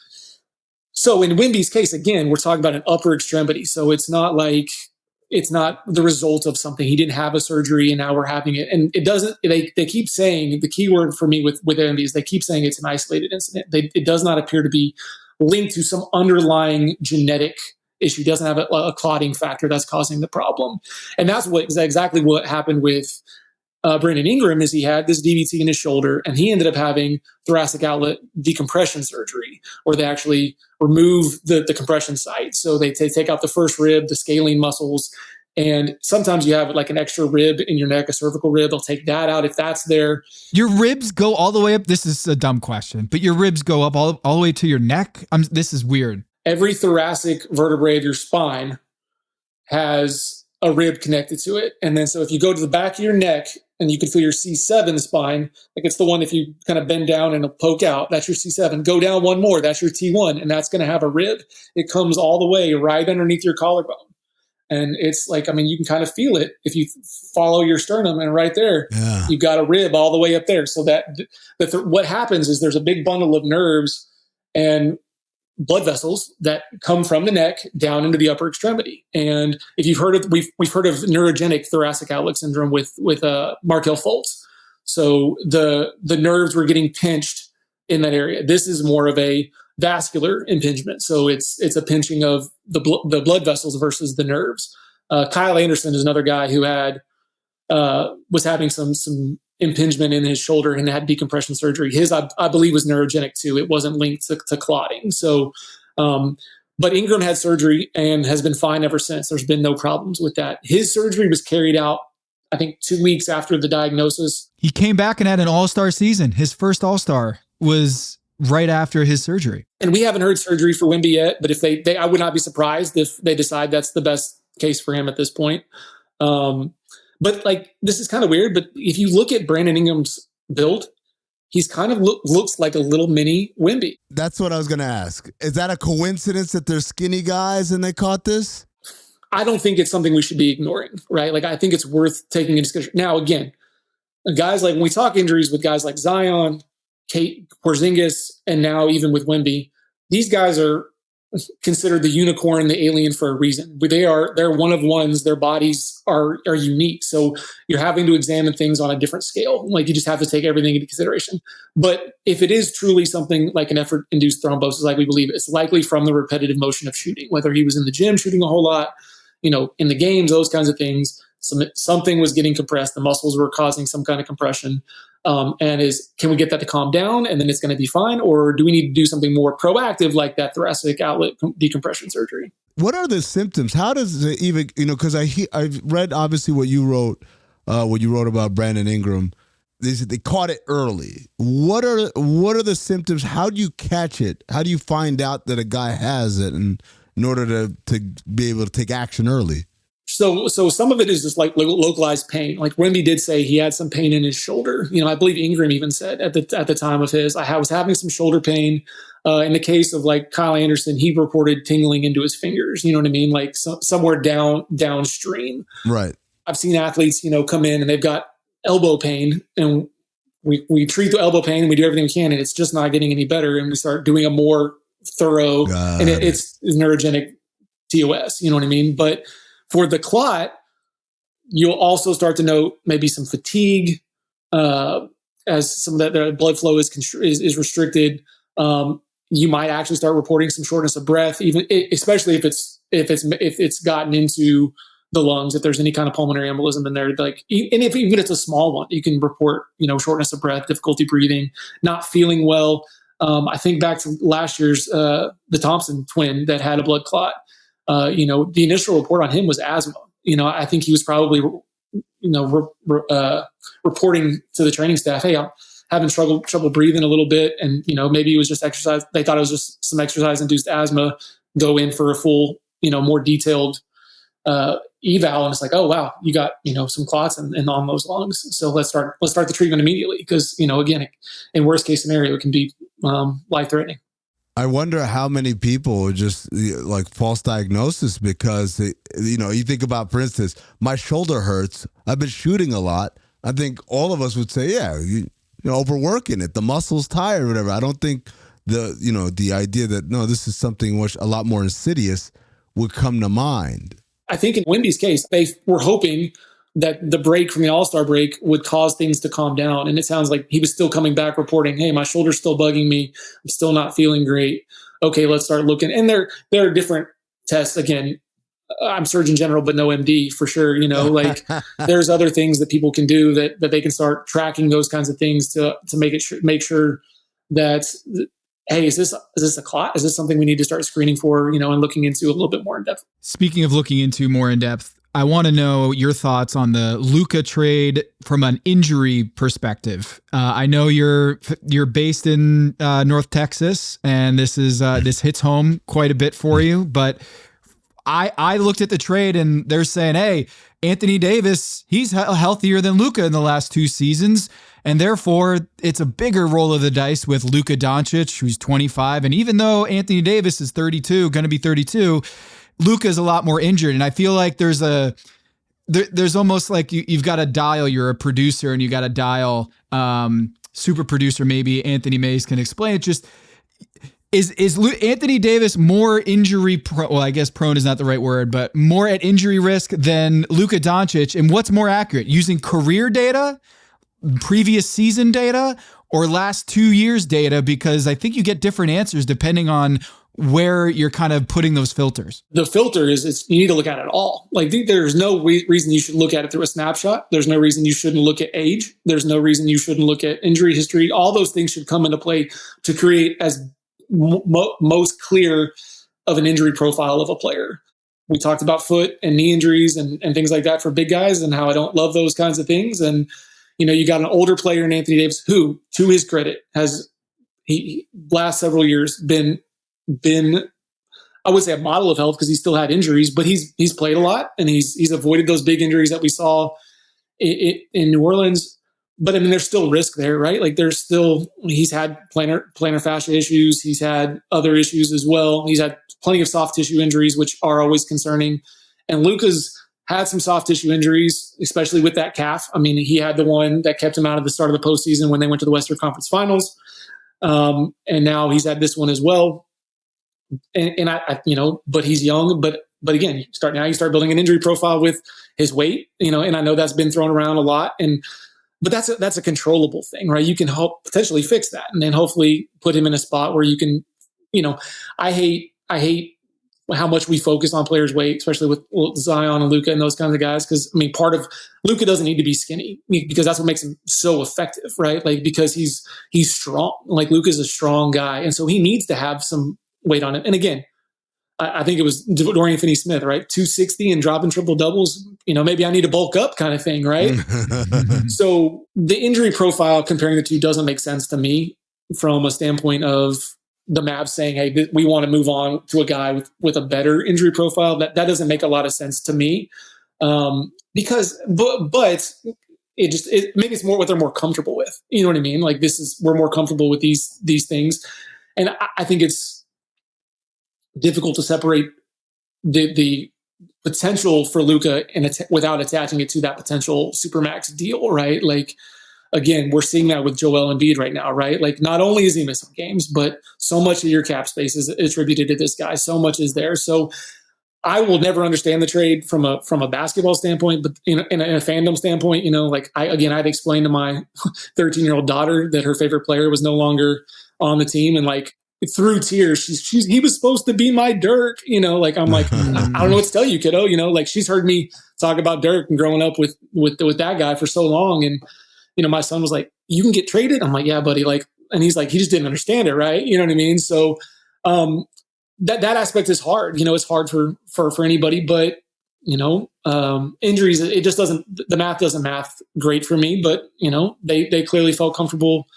[SPEAKER 34] so in Wemby's case, again, we're talking about an upper extremity. So it's not the result of something. He didn't have a surgery and now we're having it. And it doesn't, they keep saying, the key word for me with Wemby is they keep saying it's an isolated incident. It does not appear to be linked to some underlying genetic issue. Doesn't have a clotting factor that's causing the problem. And that's exactly what happened with Brandon Ingram is he had this DVT in his shoulder, and he ended up having thoracic outlet decompression surgery, where they actually remove the compression site. So they take out the first rib, the scalene muscles, and sometimes you have like an extra rib in your neck, a cervical rib. They'll take that out if that's there.
[SPEAKER 10] Your ribs go all the way up. This is a dumb question, but your ribs go up all the way to your neck. This is weird.
[SPEAKER 34] Every thoracic vertebrae of your spine has a rib connected to it. And then so if you go to the back of your neck and you can feel your C7 spine, like it's the one if you kind of bend down and it'll poke out, that's your C7. Go down one more, that's your T1, and that's going to have a rib. It comes all the way right underneath your collarbone. And it's like, I mean, you can kind of feel it if you follow your sternum, and right there, you've got a rib all the way up there. So that what happens is there's a big bundle of nerves and blood vessels that come from the neck down into the upper extremity. And if you've heard of, we've heard of neurogenic thoracic outlet syndrome with Markel Fultz. So the nerves were getting pinched in that area. This is more of a vascular impingement. So it's a pinching of the blood vessels versus the nerves. Kyle Anderson is another guy who was having some impingement in his shoulder and had decompression surgery. His, I believe, was neurogenic too. It wasn't linked to clotting. So, but Ingram had surgery and has been fine ever since. There's been no problems with that. His surgery was carried out, I think, 2 weeks after the diagnosis.
[SPEAKER 10] He came back and had an all-star season. His first all-star was right after his surgery.
[SPEAKER 34] And we haven't heard surgery for Wemby yet, but if they I would not be surprised if they decide that's the best case for him at this point. But like, this is kind of weird, but if you look at Brandon Ingram's build, he's kind of looks like a little mini Wemby.
[SPEAKER 9] That's what I was going to ask. Is that a coincidence that they're skinny guys and they caught this?
[SPEAKER 34] I don't think it's something we should be ignoring, right? Like, I think it's worth taking into discussion. Now, again, guys like, when we talk injuries with guys like Zion, Kate Porzingis, and now even with Wemby, these guys are considered the unicorn, the alien for a reason. They're one of ones. Their bodies are unique. So you're having to examine things on a different scale. Like, you just have to take everything into consideration. But if it is truly something like an effort-induced thrombosis, like we believe, it's likely from the repetitive motion of shooting, whether he was in the gym shooting a whole lot, in the games, those kinds of things. Something was getting compressed. The muscles were causing some kind of compression. Can we get that to calm down and then it's going to be fine? Or do we need to do something more proactive like that thoracic outlet decompression surgery?
[SPEAKER 9] What are the symptoms? How does it even, because I've read obviously what you wrote about Brandon Ingram. They caught it early. What are the symptoms? How do you catch it? How do you find out that a guy has it in order to be able to take action early?
[SPEAKER 34] So some of it is just like localized pain. Like Wemby did say he had some pain in his shoulder. I believe Ingram even said at the time of his, I was having some shoulder pain. In the case of like Kyle Anderson, he reported tingling into his fingers. You know what I mean? Like somewhere downstream.
[SPEAKER 9] Right.
[SPEAKER 34] I've seen athletes, come in and they've got elbow pain, and we treat the elbow pain and we do everything we can, and it's just not getting any better. And we start doing a more thorough, and it's neurogenic TOS. You know what I mean? But for the clot, you'll also start to note maybe some fatigue as some of that blood flow is restricted. You might actually start reporting some shortness of breath, especially if it's gotten into the lungs. If there's any kind of pulmonary embolism in there, like even if it's a small one, you can report shortness of breath, difficulty breathing, not feeling well. I think back to last year's the Thompson twin that had a blood clot. The initial report on him was asthma. I think he was probably, reporting to the training staff, hey, I'm having trouble breathing a little bit. And, maybe it was just exercise. They thought it was just some exercise-induced asthma. Go in for a full, more detailed eval. And it's like, oh, wow, you got, some clots and on those lungs. So let's start the treatment immediately. Because, again, in worst case scenario, it can be life-threatening.
[SPEAKER 9] I wonder how many people just like false diagnosis because, you think about, for instance, my shoulder hurts. I've been shooting a lot. I think all of us would say, yeah, overworking it. The muscle's tired or whatever. I don't think the idea that, no, this is something much a lot more insidious would come to mind.
[SPEAKER 34] I think in Wemby's case, they were hoping that the break from the All-Star break would cause things to calm down. And it sounds like he was still coming back reporting, hey, my shoulder's still bugging me. I'm still not feeling great. Okay, let's start looking. And there are different tests. Again, I'm Surgeon General, but no MD for sure. Like there's other things that people can do that they can start tracking those kinds of things to make sure that, hey, is this a clot? Is this something we need to start screening for, and looking into a little bit more in depth?
[SPEAKER 10] Speaking of looking into more in depth, I want to know your thoughts on the Luka trade from an injury perspective. I know you're based in North Texas, and this hits home quite a bit for you. But I looked at the trade, and they're saying, hey, Anthony Davis, he's healthier than Luka in the last 2 seasons, and therefore it's a bigger roll of the dice with Luka Doncic, who's 25, and even though Anthony Davis is 32, going to be 32. Luka is a lot more injured, and I feel like there's almost like you've got to dial. You're a producer, and you got to dial super producer. Maybe Anthony Mays can explain it. Just is Anthony Davis more injury prone? Well, I guess prone is not the right word, but more at injury risk than Luka Doncic. And what's more accurate, using career data, previous season data, or last 2 years data? Because I think you get different answers depending on where you're kind of putting those filters.
[SPEAKER 34] The filter is you need to look at it all. Like there's no reason you should look at it through a snapshot. There's no reason you shouldn't look at age. There's no reason you shouldn't look at injury history. All those things should come into play to create as most clear of an injury profile of a player. We talked about foot and knee injuries and things like that for big guys, and how I don't love those kinds of things. And, you got an older player in Anthony Davis who, to his credit, has last several years been I would say a model of health, because he still had injuries, but he's played a lot, and he's avoided those big injuries that we saw in New Orleans. But I mean, there's still risk there, right? Like he's had plantar fascia issues. He's had other issues as well. He's had plenty of soft tissue injuries, which are always concerning. And Luka's had some soft tissue injuries, especially with that calf. I mean, he had the one that kept him out of the start of the postseason when they went to the Western Conference Finals. And now he's had this one as well. And I but he's young, but again, you start building an injury profile with his weight, and I know that's been thrown around a lot, but that's a controllable thing, right? You can help potentially fix that, and then hopefully put him in a spot where you can, I hate how much we focus on players' weight, especially with Zion and Luka and those kinds of guys. Because I mean, part of Luka doesn't need to be skinny, because that's what makes him so effective, right? Like, because he's strong. Like, Luka's a strong guy, and so he needs to have some weight on it. And again, I think it was Dorian Finney-Smith, right? 260 and dropping triple doubles. Maybe I need to bulk up, kind of thing, right? So the injury profile comparing the two doesn't make sense to me from a standpoint of the Mavs saying, hey, we want to move on to a guy with a better injury profile. That doesn't make a lot of sense to me. Because it maybe it's more what they're more comfortable with. You know what I mean? Like, we're more comfortable with these things. And I think it's difficult to separate the potential for Luka without attaching it to that potential supermax deal, right? Like, again, we're seeing that with Joel Embiid right now, right? Like, not only is he missing games, but so much of your cap space is attributed to this guy. So much is there. So I will never understand the trade from a basketball standpoint, but in a fandom standpoint, I'd explain to my 13-year-old daughter that her favorite player was no longer on the team, and like, through tears, he was supposed to be my Dirk, like, I'm like, I don't know what to tell you, kiddo, like, she's heard me talk about Dirk and growing up with that guy for so long. And, my son was like, you can get traded. I'm like, yeah, buddy. Like, and he's like, he just didn't understand it. Right. You know what I mean? So, that aspect is hard, it's hard for anybody, but, injuries, it just the math doesn't math great for me, but, they clearly felt comfortable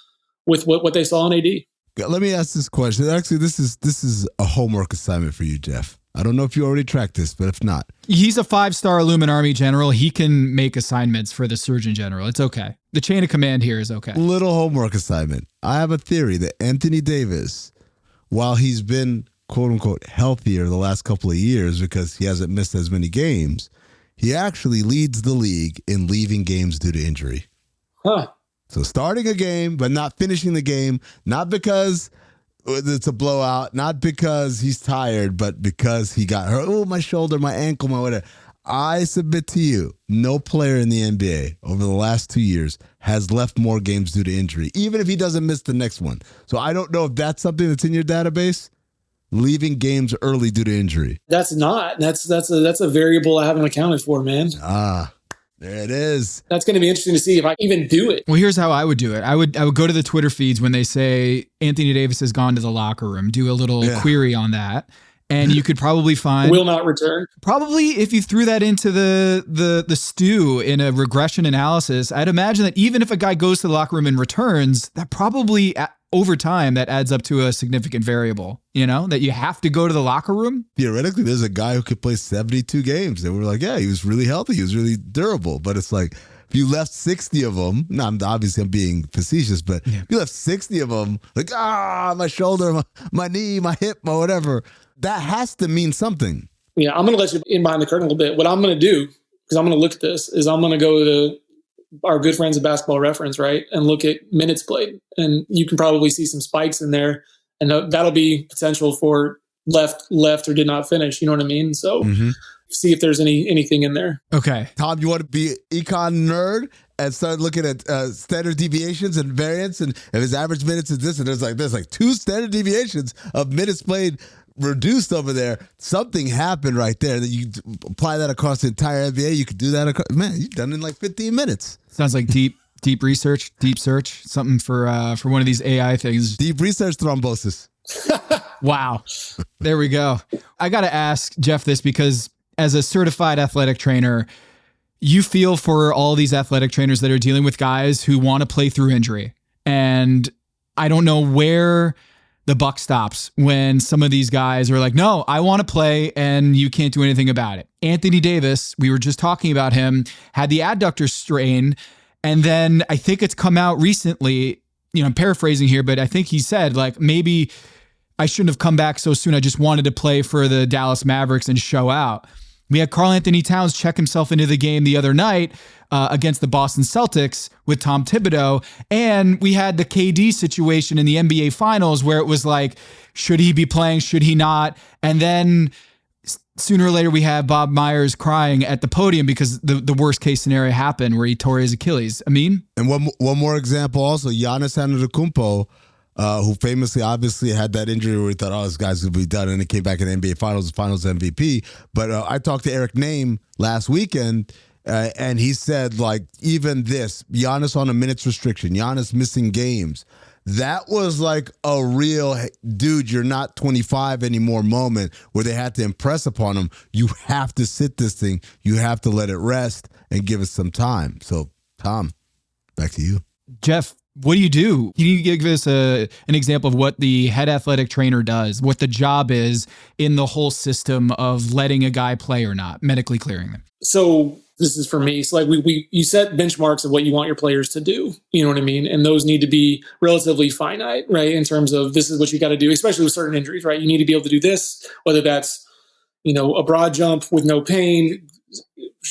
[SPEAKER 34] with what they saw in AD.
[SPEAKER 9] Let me ask this question. Actually, this is a homework assignment for you, Jeff. I don't know if you already tracked this, but if not.
[SPEAKER 10] He's a 5-star Illuminati general. He can make assignments for the Surgeon General. It's okay. The chain of command here is okay.
[SPEAKER 9] Little homework assignment. I have a theory that Anthony Davis, while he's been, quote unquote, healthier the last couple of years because he hasn't missed as many games, he actually leads the league in leaving games due to injury.
[SPEAKER 34] Huh.
[SPEAKER 9] So starting a game, but not finishing the game, not because it's a blowout, not because he's tired, but because he got hurt. Oh, my shoulder, my ankle, my whatever. I submit to you, no player in the NBA over the last 2 years has left more games due to injury, even if he doesn't miss the next one. So I don't know if that's something that's in your database. leaving games early due to injury?
[SPEAKER 34] That's not. That's a variable I haven't accounted for, man.
[SPEAKER 9] There it is.
[SPEAKER 34] That's going to be interesting to see if I even do it.
[SPEAKER 10] Well, here's how I would do it. I would go to the Twitter feeds when they say Anthony Davis has gone to the locker room, do a little query on that. And you could probably find
[SPEAKER 34] will not return. Probably
[SPEAKER 10] if you threw that into the stew in a regression analysis, I'd imagine that even if a guy goes to the locker room and returns, that probably over time that adds up to a significant variable, that you have to go to the locker room.
[SPEAKER 9] Theoretically, there's a guy who could play 72 games. And we're like, yeah, he was really healthy. He was really durable. But it's like, if you left 60 of them, obviously I'm being facetious, but if you left 60 of them, like, my shoulder, my knee, my hip, my whatever, that has to mean something.
[SPEAKER 34] Yeah, I'm going to let you in behind the curtain a little bit. What I'm going to do, because I'm going to look at this, is I'm going to go to our good friends at Basketball Reference, right, and look at minutes played. And you can probably see some spikes in there, and that'll be potential for left or did not finish. You know what I mean? So see if there's anything in there.
[SPEAKER 10] Okay.
[SPEAKER 9] Tom, you want to be econ nerd and start looking at standard deviations and variance, and if his average minutes is this, and there's like 2 standard deviations of minutes played reduced over there. Something happened right there that you apply that across the entire NBA. You could do that. Man, you've done it in like 15 minutes.
[SPEAKER 10] Sounds like deep research, deep search, something for one of these AI things.
[SPEAKER 9] Deep research thrombosis.
[SPEAKER 10] Wow. There we go. I got to ask Jeff this because as a certified athletic trainer, you feel for all these athletic trainers that are dealing with guys who want to play through injury. And I don't know where the buck stops when some of these guys are like, no, I want to play and you can't do anything about it. Anthony Davis, we were just talking about him, had the adductor strain. And then I think it's come out recently, I'm paraphrasing here, but I think he said like, maybe I shouldn't have come back so soon. I just wanted to play for the Dallas Mavericks and show out. We had Karl Anthony Towns check himself into the game the other night against the Boston Celtics with Tom Thibodeau. And we had the KD situation in the NBA Finals where it was like, should he be playing? Should he not? And then sooner or later, we have Bob Myers crying at the podium because the worst case scenario happened where he tore his Achilles. Amin?
[SPEAKER 9] And one more example also, Giannis Antetokounmpo, who famously obviously had that injury where we thought, this guy's going to be done, and he came back in the NBA Finals MVP. But I talked to Eric Name last weekend, and he said, like, even this, Giannis on a minutes restriction, Giannis missing games, that was like a real, dude, you're not 25 anymore moment where they had to impress upon him. You have to sit this thing. You have to let it rest and give it some time. So, Tom, back to you.
[SPEAKER 10] Jeff, what do you do? Can you give us an example of what the head athletic trainer does, what the job is in the whole system of letting a guy play or not, medically clearing them?
[SPEAKER 34] So this is for me. So like you set benchmarks of what you want your players to do. You know what I mean? And those need to be relatively finite, right? In terms of this is what you got to do, especially with certain injuries, right? You need to be able to do this, whether that's, a broad jump with no pain,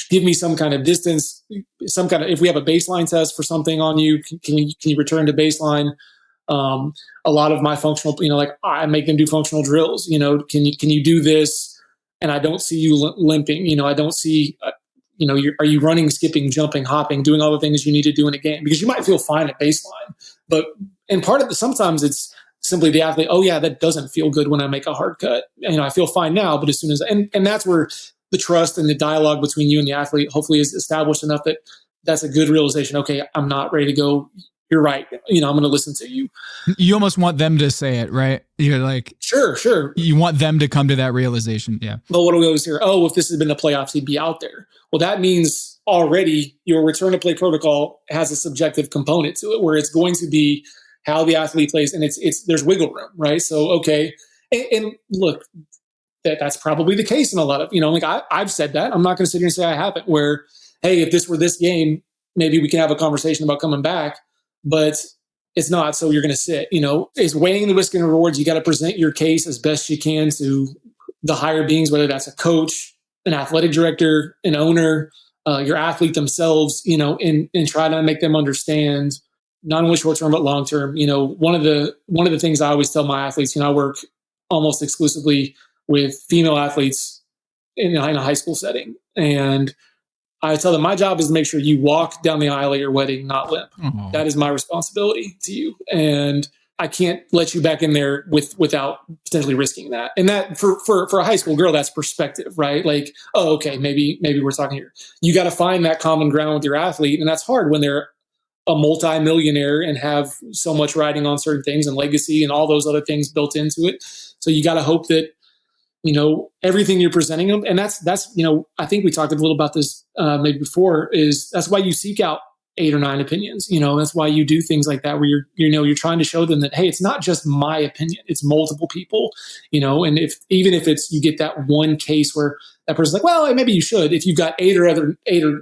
[SPEAKER 34] give me some kind of distance, if we have a baseline test for something on you, can you return to baseline? A lot of my functional, I make them do functional drills, can you do this? And I don't see you limping, I don't see, are you running, skipping, jumping, hopping, doing all the things you need to do in a game? Because you might feel fine at baseline, and part of sometimes it's simply the athlete, oh yeah, that doesn't feel good when I make a hard cut. I feel fine now, but as soon as, and that's where the trust and the dialogue between you and the athlete hopefully is established enough that that's a good realization. Okay, I'm not ready to go. You're right. I'm going to listen to you.
[SPEAKER 10] You almost want them to say it, right? You're like,
[SPEAKER 34] sure.
[SPEAKER 10] You want them to come to that realization. Yeah.
[SPEAKER 34] But what do we always hear? Oh, if this had been the playoffs, he'd be out there. Well, that means already your return to play protocol has a subjective component to it where it's going to be how the athlete plays. And there's wiggle room, right? So, okay. And look, that's probably the case in a lot of, I've said that. I'm not going to sit here and say I haven't, where, hey, if this were this game, maybe we can have a conversation about coming back, but it's not. So you're going to sit, it's weighing the risk and rewards. You got to present your case as best you can to the higher beings, whether that's a coach, an athletic director, an owner, your athlete themselves, and try to make them understand not only short-term, but long-term. One of the things I always tell my athletes, I work almost exclusively with female athletes in a high school setting. And I tell them my job is to make sure you walk down the aisle at your wedding, not limp.
[SPEAKER 10] Oh.
[SPEAKER 34] That is my responsibility to you. And I can't let you back in there without potentially risking that. And that for a high school girl, that's perspective, right? Like, oh, okay, maybe we're talking here. You got to find that common ground with your athlete. And that's hard when they're a multi-millionaire and have so much riding on certain things and legacy and all those other things built into it. So you got to hope that, everything you're presenting them. And that's, I think we talked a little about this maybe before, is that's why you seek out 8 or 9 opinions. That's why you do things like that, where you're trying to show them that, hey, it's not just my opinion, it's multiple people, and even if it's, you get that one case where that person's like, well, maybe you should, if you've got 8 or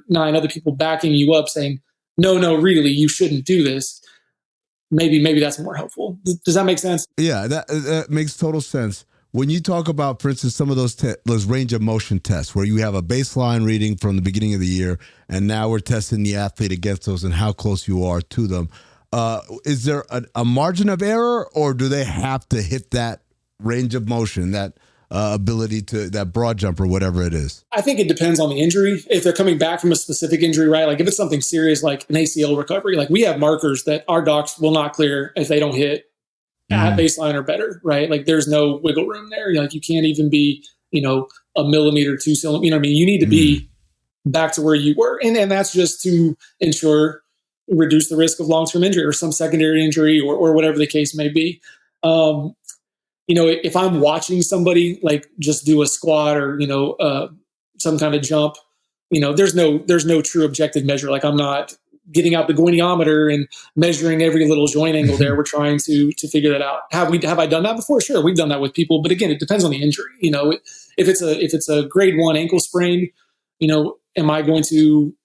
[SPEAKER 34] 9 other people backing you up saying, no, really, you shouldn't do this. Maybe that's more helpful. Does that make sense?
[SPEAKER 9] Yeah, that makes total sense. When you talk about, for instance, some of those range of motion tests where you have a baseline reading from the beginning of the year, and now we're testing the athlete against those and how close you are to them, is there a margin of error, or do they have to hit that range of motion, that ability to, that broad jump or whatever it is?
[SPEAKER 34] I think it depends on the injury. If they're coming back from a specific injury, right? Like if it's something serious like an ACL recovery, like we have markers that our docs will not clear if they don't hit at baseline or better, right? Like there's no wiggle room there. Like you can't even be, a millimeter, 2 centimeters. What I mean? You need to be back to where you were. And that's just to reduce the risk of long-term injury or some secondary injury or whatever the case may be. If I'm watching somebody like just do a squat or, some kind of jump, there's no true objective measure. Like I'm not getting out the goniometer and measuring every little joint angle there. We're trying to figure that out. Have I done that before? Sure. We've done that with people, but again, it depends on the injury. If it's a grade 1 ankle sprain, am I going to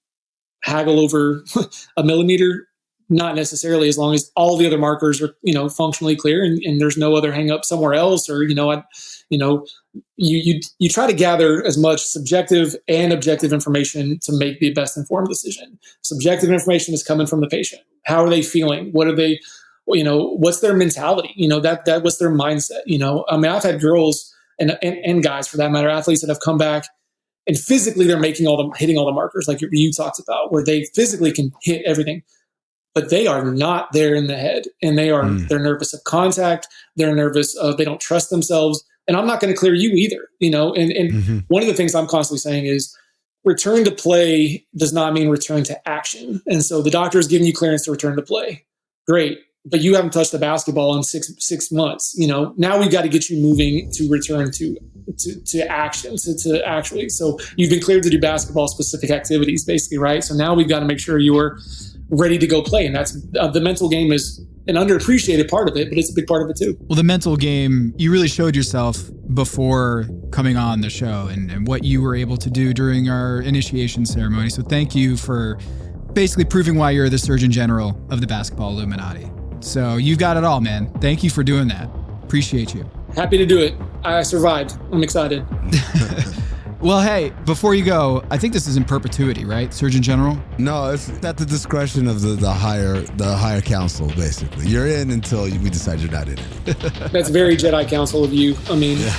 [SPEAKER 34] haggle over a millimeter? Not necessarily, as long as all the other markers are, functionally clear and there's no other hang up somewhere else, or, you try to gather as much subjective and objective information to make the best informed decision. Subjective information is coming from the patient. How are they feeling? What are they, what's their mentality? That what's their mindset? I mean, I've had girls and guys for that matter, athletes that have come back and physically they're hitting all the markers like you talked about, where they physically can hit everything. But they are not there in the head, and they're nervous of contact. They're nervous of, they don't trust themselves. And I'm not going to clear you either, and one of the things I'm constantly saying is return to play does not mean return to action. And so the doctor is giving you clearance to return to play. Great. But you haven't touched the basketball in six months. Now we've got to get you moving to return to action, to actually. So you've been cleared to do basketball specific activities, basically, right? So now we've got to make sure you are ready to go play. And that's the mental game is an underappreciated part of it, but it's a big part of it too.
[SPEAKER 10] Well, the mental game, you really showed yourself before coming on the show and what you were able to do during our initiation ceremony. So thank you for basically proving why you're the Surgeon General of the Basketball Illuminati. So you've got it all, man. Thank you for doing that. Appreciate you.
[SPEAKER 34] Happy to do it. I survived. I'm excited.
[SPEAKER 10] Well, hey, before you go, I think this is in perpetuity, right, Surgeon General?
[SPEAKER 9] No, it's at the discretion of the higher council, basically. You're in until we decide you're not in it.
[SPEAKER 34] That's very Jedi Council of you. I mean... Yeah.